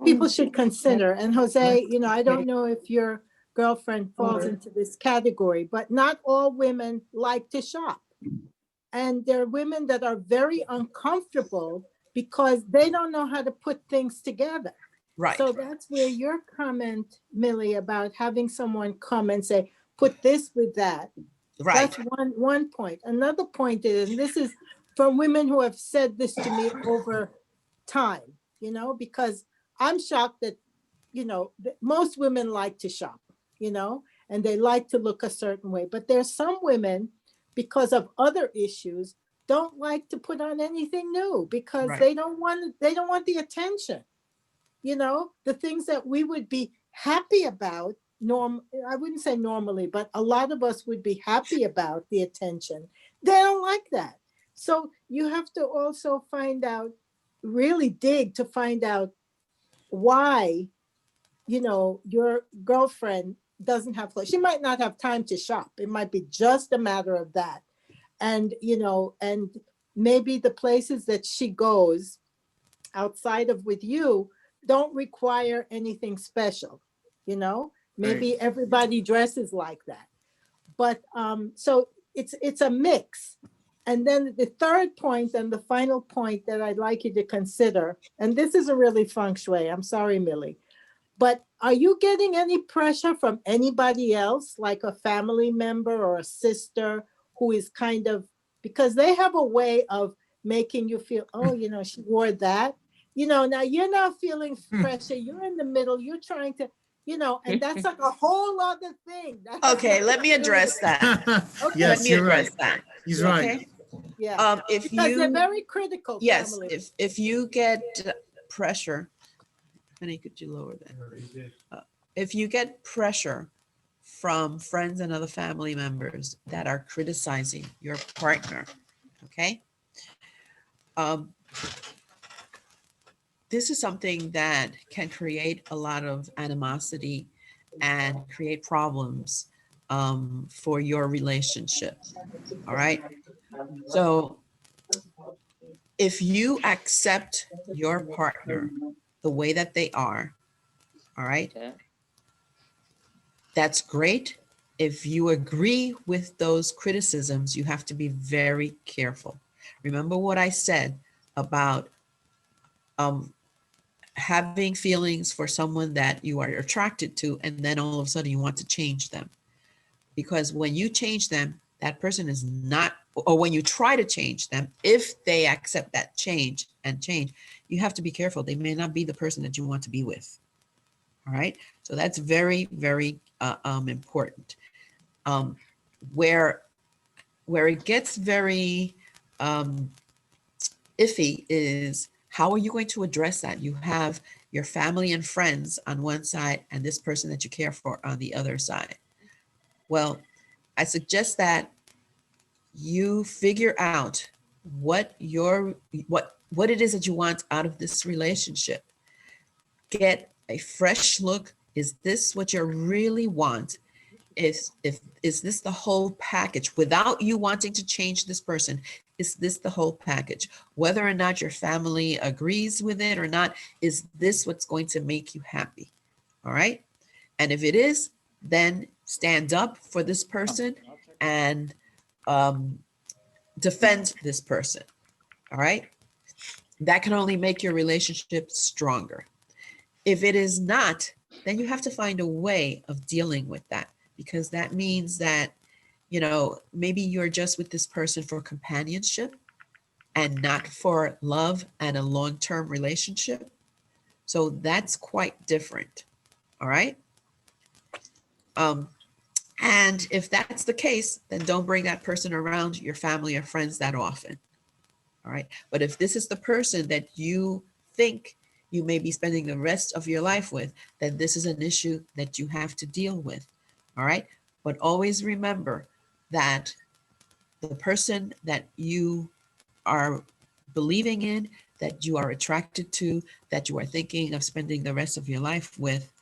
people should consider, and Jose, you know, I don't know if your girlfriend falls into this category, but not all women like to shop. And there are women that are very uncomfortable because they don't know how to put things together. Right. So that's where your comment, Millie, about having someone come and say, put this with that. Right. That's one point. Another point is, and this is from women who have said this to me over time, you know, because I'm shocked that, you know, most women like to shop, you know, and they like to look a certain way. But there's some women, because of other issues, don't like to put on anything new because Right. they don't want the attention. You know, the things that we would be happy about, I wouldn't say normally, but a lot of us would be happy about the attention. They don't like that. So you have to also find out, really dig to find out why, you know, your girlfriend doesn't have clothes. She might not have time to shop. It might be just a matter of that. And, you know, and maybe the places that she goes outside of with you don't require anything special, you know, maybe everybody dresses like that. But so it's a mix. And then the third point and the final point that I'd like you to consider, and this isn't really feng shui, I'm sorry, Millie, but are you getting any pressure from anybody else, like a family member or a sister who is kind of, because they have a way of making you feel, oh, you know, she wore that. You know, now you're not feeling pressure. You're in the middle. You're trying to, you know, and that's like a whole other thing. Okay, let me address that. Let Yes, me you're address right. that. He's right. Okay. Yeah, If because they're you, very critical. yes, Family. if you get pressure, honey, could you lower that? If you get pressure from friends and other family members that are criticizing your partner, okay? This is something that can create a lot of animosity and create problems for your relationship. All right. So if you accept your partner the way that they are, all right, that's great. If you agree with those criticisms, you have to be very careful. Remember what I said about having feelings for someone that you are attracted to, and then all of a sudden you want to change them. Because when you change them, that person is not, or when you try to change them, if they accept that change, you have to be careful. They may not be the person that you want to be with. All right. So that's very, very important. Where it gets very iffy is, how are you going to address that? You have your family and friends on one side and this person that you care for on the other side. Well, I suggest that you figure out what it is that you want out of this relationship. Get a fresh look. Is this what you really want? Is this the whole package without you wanting to change this person? is this the whole package? Whether or not your family agrees with it or not, is this what's going to make you happy? All right. And if it is, then stand up for this person and defend this person. All right. That can only make your relationship stronger. If it is not, then you have to find a way of dealing with that, because that means that, you know, maybe you're just with this person for companionship and not for love and a long-term relationship. So that's quite different. All right. And if that's the case, then don't bring that person around your family or friends that often. All right. But if this is the person that you think you may be spending the rest of your life with, then this is an issue that you have to deal with. All right. But always remember that the person that you are believing in, that you are attracted to, that you are thinking of spending the rest of your life with,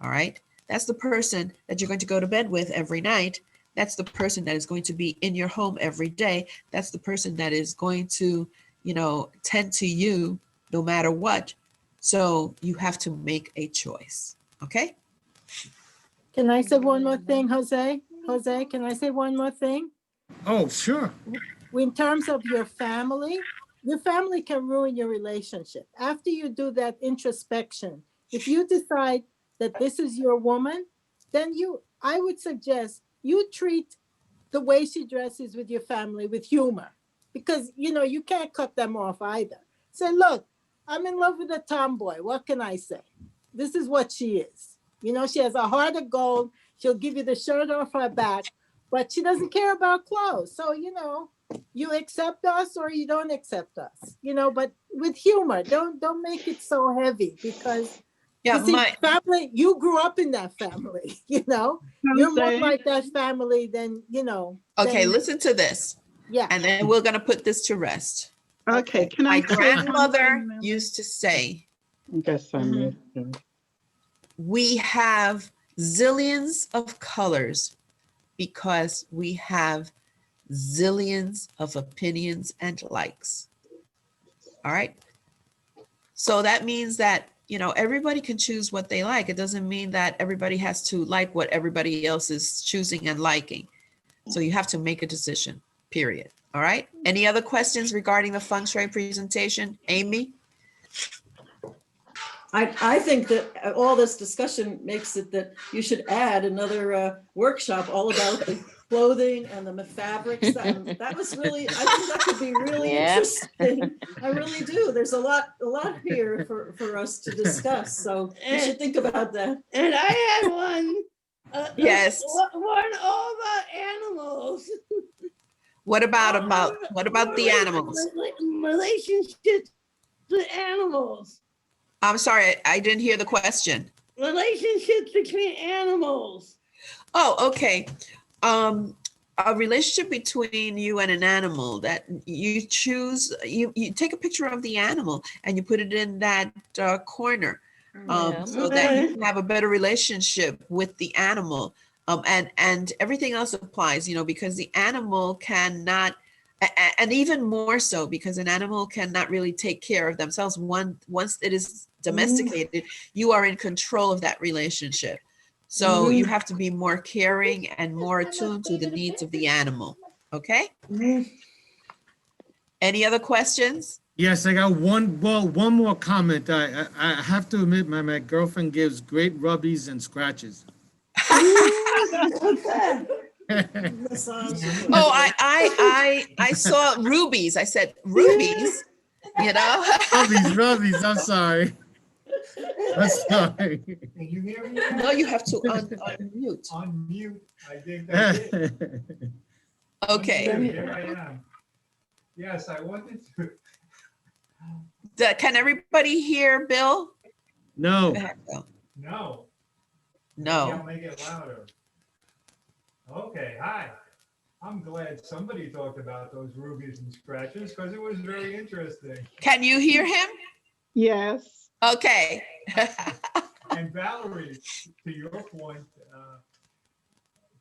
all right, that's the person that you're going to go to bed with every night. That's the person that is going to be in your home every day. That's the person that is going to, you know, tend to you no matter what. So you have to make a choice. Okay. Can I say one more thing, Jose? Jose, can I say one more thing? Oh, sure. In terms of your family can ruin your relationship. After you do that introspection, if you decide that this is your woman, then I would suggest you treat the way she dresses with your family with humor, because you know you can't cut them off either. Say, look, I'm in love with a tomboy. What can I say? This is what she is. You know, she has a heart of gold. She'll give you the shirt off her back, but she doesn't care about clothes. So, you know, you accept us or you don't accept us, you know, but with humor. Don't make it so heavy, because Yeah, you see, family, you grew up in that family, you know, you're more Jose? like that family than, you know. okay, than- listen to this. Yeah. And then we're going to put this to rest. Okay, can My I say one grandmother thing now? used to say, I guess I'm Mhm. muted. we have zillions of colors because we have zillions of opinions and likes. All right. So that means that, you know, everybody can choose what they like. It doesn't mean that everybody has to like what everybody else is choosing and liking. So you have to make a decision, period. All right. Any other questions regarding the feng shui presentation? Amy? I think that all this discussion makes it that you should add another workshop all about the clothing and the fabrics. That was really, I think that could be really Yeah. interesting. I really do. There's a lot here for us to discuss. So you should think about that. And I had one. Yes. One all about animals. What about the animals? Relationships with animals. I'm sorry, I didn't hear the question. Relationships between animals. Oh, okay. A relationship between you and an animal that you choose, you take a picture of the animal and you put it in that corner, Yeah. so that you can have a better relationship with the animal. And everything else applies, you know, because the animal cannot, and even more so because an animal cannot really take care of themselves. Once it is domesticated, you are in control of that relationship. So you have to be more caring and more attuned to the needs of the animal. Okay? Any other questions? Yes, I got one more comment. I have to admit, my girlfriend gives great rubbies and scratches. Massage. Oh, I saw rubies. I said rubies, you know? Rubbies, I'm sorry. I'm sorry. Can you hear me? No, you have to unmute. Unmute, I think I did. Okay. Unmute, here I am. Yes, I wanted to. Can everybody hear Bill? No. Go ahead, Bill. No. Maybe No. I'll make it louder. Okay, hi. I'm glad somebody talked about those rubies and scratches because it was very interesting. Can you hear him? Yes. Okay. And Valerie, to your point,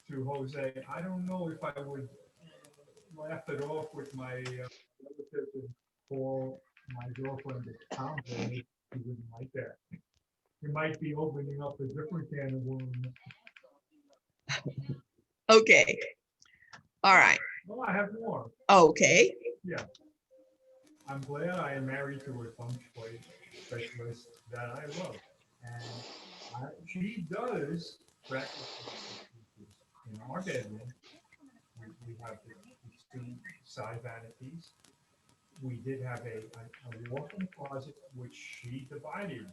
to Jose, I don't know if I would laugh it off with my relatives and call my girlfriend a tomboy. She wouldn't like that. You might be opening up a different can of worms. Okay. All right. Well, I have more. Okay. Yeah. I'm glad I am married to a feng shui specialist that I love. And she does practice in our bedroom. We have the two side vanities. We did have a walk-in closet, which she divided.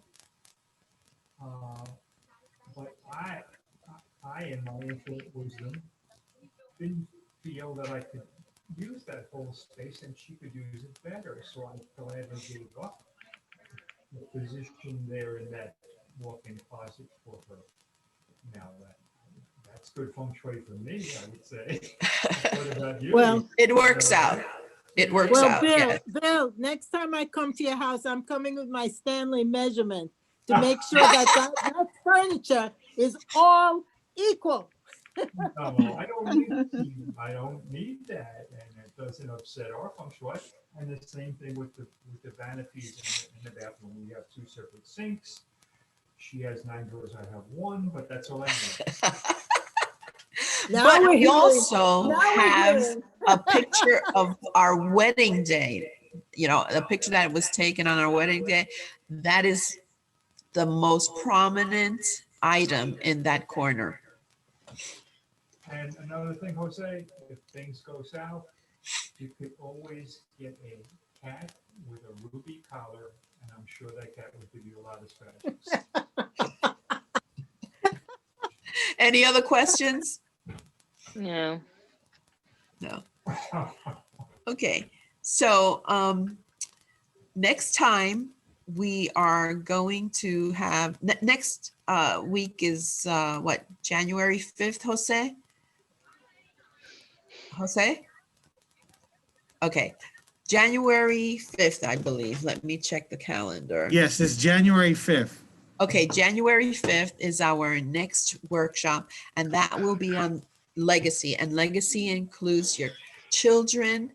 Uh, but in my infinite wisdom, didn't feel that I could use that whole space and she could use it better. So I gladly gave up the position there in that walk-in closet for her. Now that's good feng shui for me, I would say. What about you? Well, It works out. It works well, out. Bill, Yeah. Bill, next time I come to your house, I'm coming with my Stanley measurement to make sure that furniture is all equal. No, I don't need that, and it doesn't upset our feng shui. And the same thing with the vanities in the bathroom. We have two separate sinks. She has 9 drawers, I have 1, but that's all I need. Now But we're we hearing. also Now we're have hearing. a picture of our wedding day. You know, the picture that was taken on our wedding day. That is the most prominent item in that corner. And another thing, Jose, if things go south, you could always get a cat with a ruby collar, and I'm sure that cat would give you a lot of scratches. Any other questions? No. No. Okay. So next time we are going to have next week is what, January 5th, Jose? Jose? Okay. January 5th, I believe. Let me check the calendar. Yes, it's January 5th. Okay, January 5th is our next workshop, and that will be on legacy. And legacy includes your children,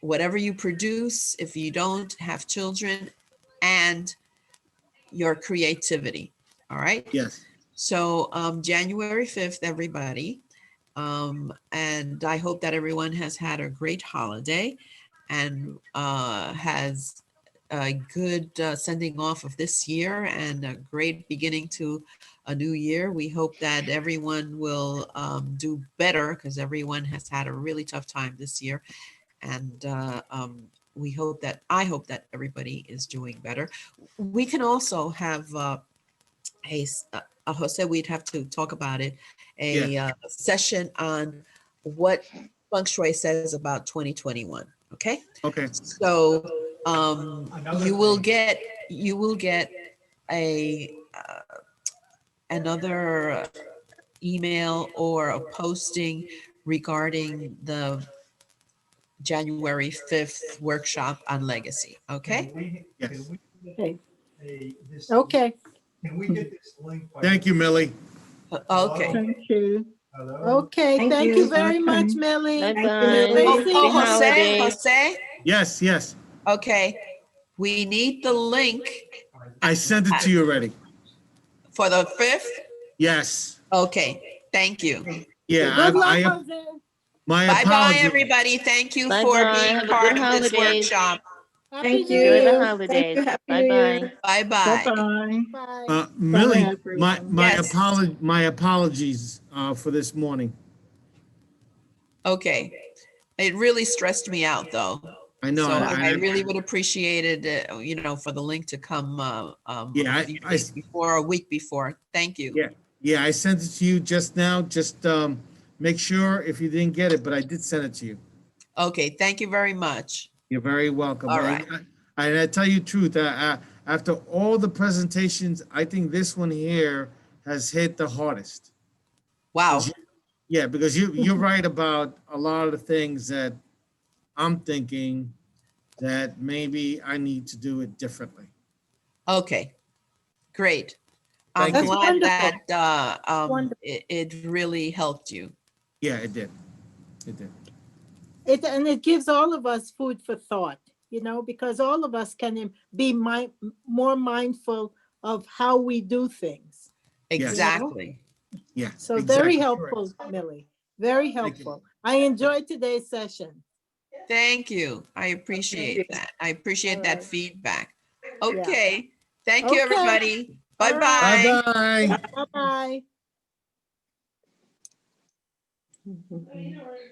whatever you produce, if you don't have children, and your creativity. All right. Yes. So January 5th, everybody. And I hope that everyone has had a great holiday and has a good sending off of this year and a great beginning to a new year. We hope that everyone will do better because everyone has had a really tough time this year. And I hope that everybody is doing better. We can also have Jose, we'd have to talk about it, a session on what Feng Shui says about 2021. Okay. Okay. So Another you will thing. get a another email or a posting regarding the January 5th workshop on legacy. Okay. Yes. Can we Okay. get this? Okay, Can we get this link? by- Thank you, Millie. Okay. Thank you. Hello? okay. Thank Thank you. you very Okay. much, Millie. Bye-bye. Oh, Tracy? oh, Happy Jose, holidays. Jose. Yes, yes. Okay. We need the link I sent it to you already. for the 5th. Yes. Okay. Thank you. Yeah, Good luck, I Jose. my Bye bye, apologies. everybody. Thank you for Bye-bye. being Have a part good of this holidays. workshop. Happy Thank New you. Enjoy the Year. holidays. Happy New Bye-bye. Year. Bye bye. Bye-bye. Bye. Millie, everyone. Yes. my apologies for this morning. Okay. It really stressed me out though. I know. So I I really would appreciate it, for the link to come Yeah, a few days before, a week before. Thank you. Yeah, I sent it to you just now. Just make sure if you didn't get it, but I did send it to you. Okay, thank you very much. You're very welcome. All right. I tell you the truth, after all the presentations, I think this one here has hit the hardest. Wow. Yeah, because you're right about a lot of the things that I'm thinking that maybe I need to do it differently. Okay, great. I'm Thank you. glad That's that Wonderful. it really helped you. Yeah, it did. It did. And it gives all of us food for thought, you know, because all of us can be more mindful of how we do things. Exactly. Yeah. So exactly very correct. helpful, Millie. Very Thank you. helpful. I enjoyed today's session. Thank you. I appreciate that. I appreciate All that right. feedback. Okay. Thank you, Okay. everybody. All right. Bye-bye. Bye-bye. Bye-bye.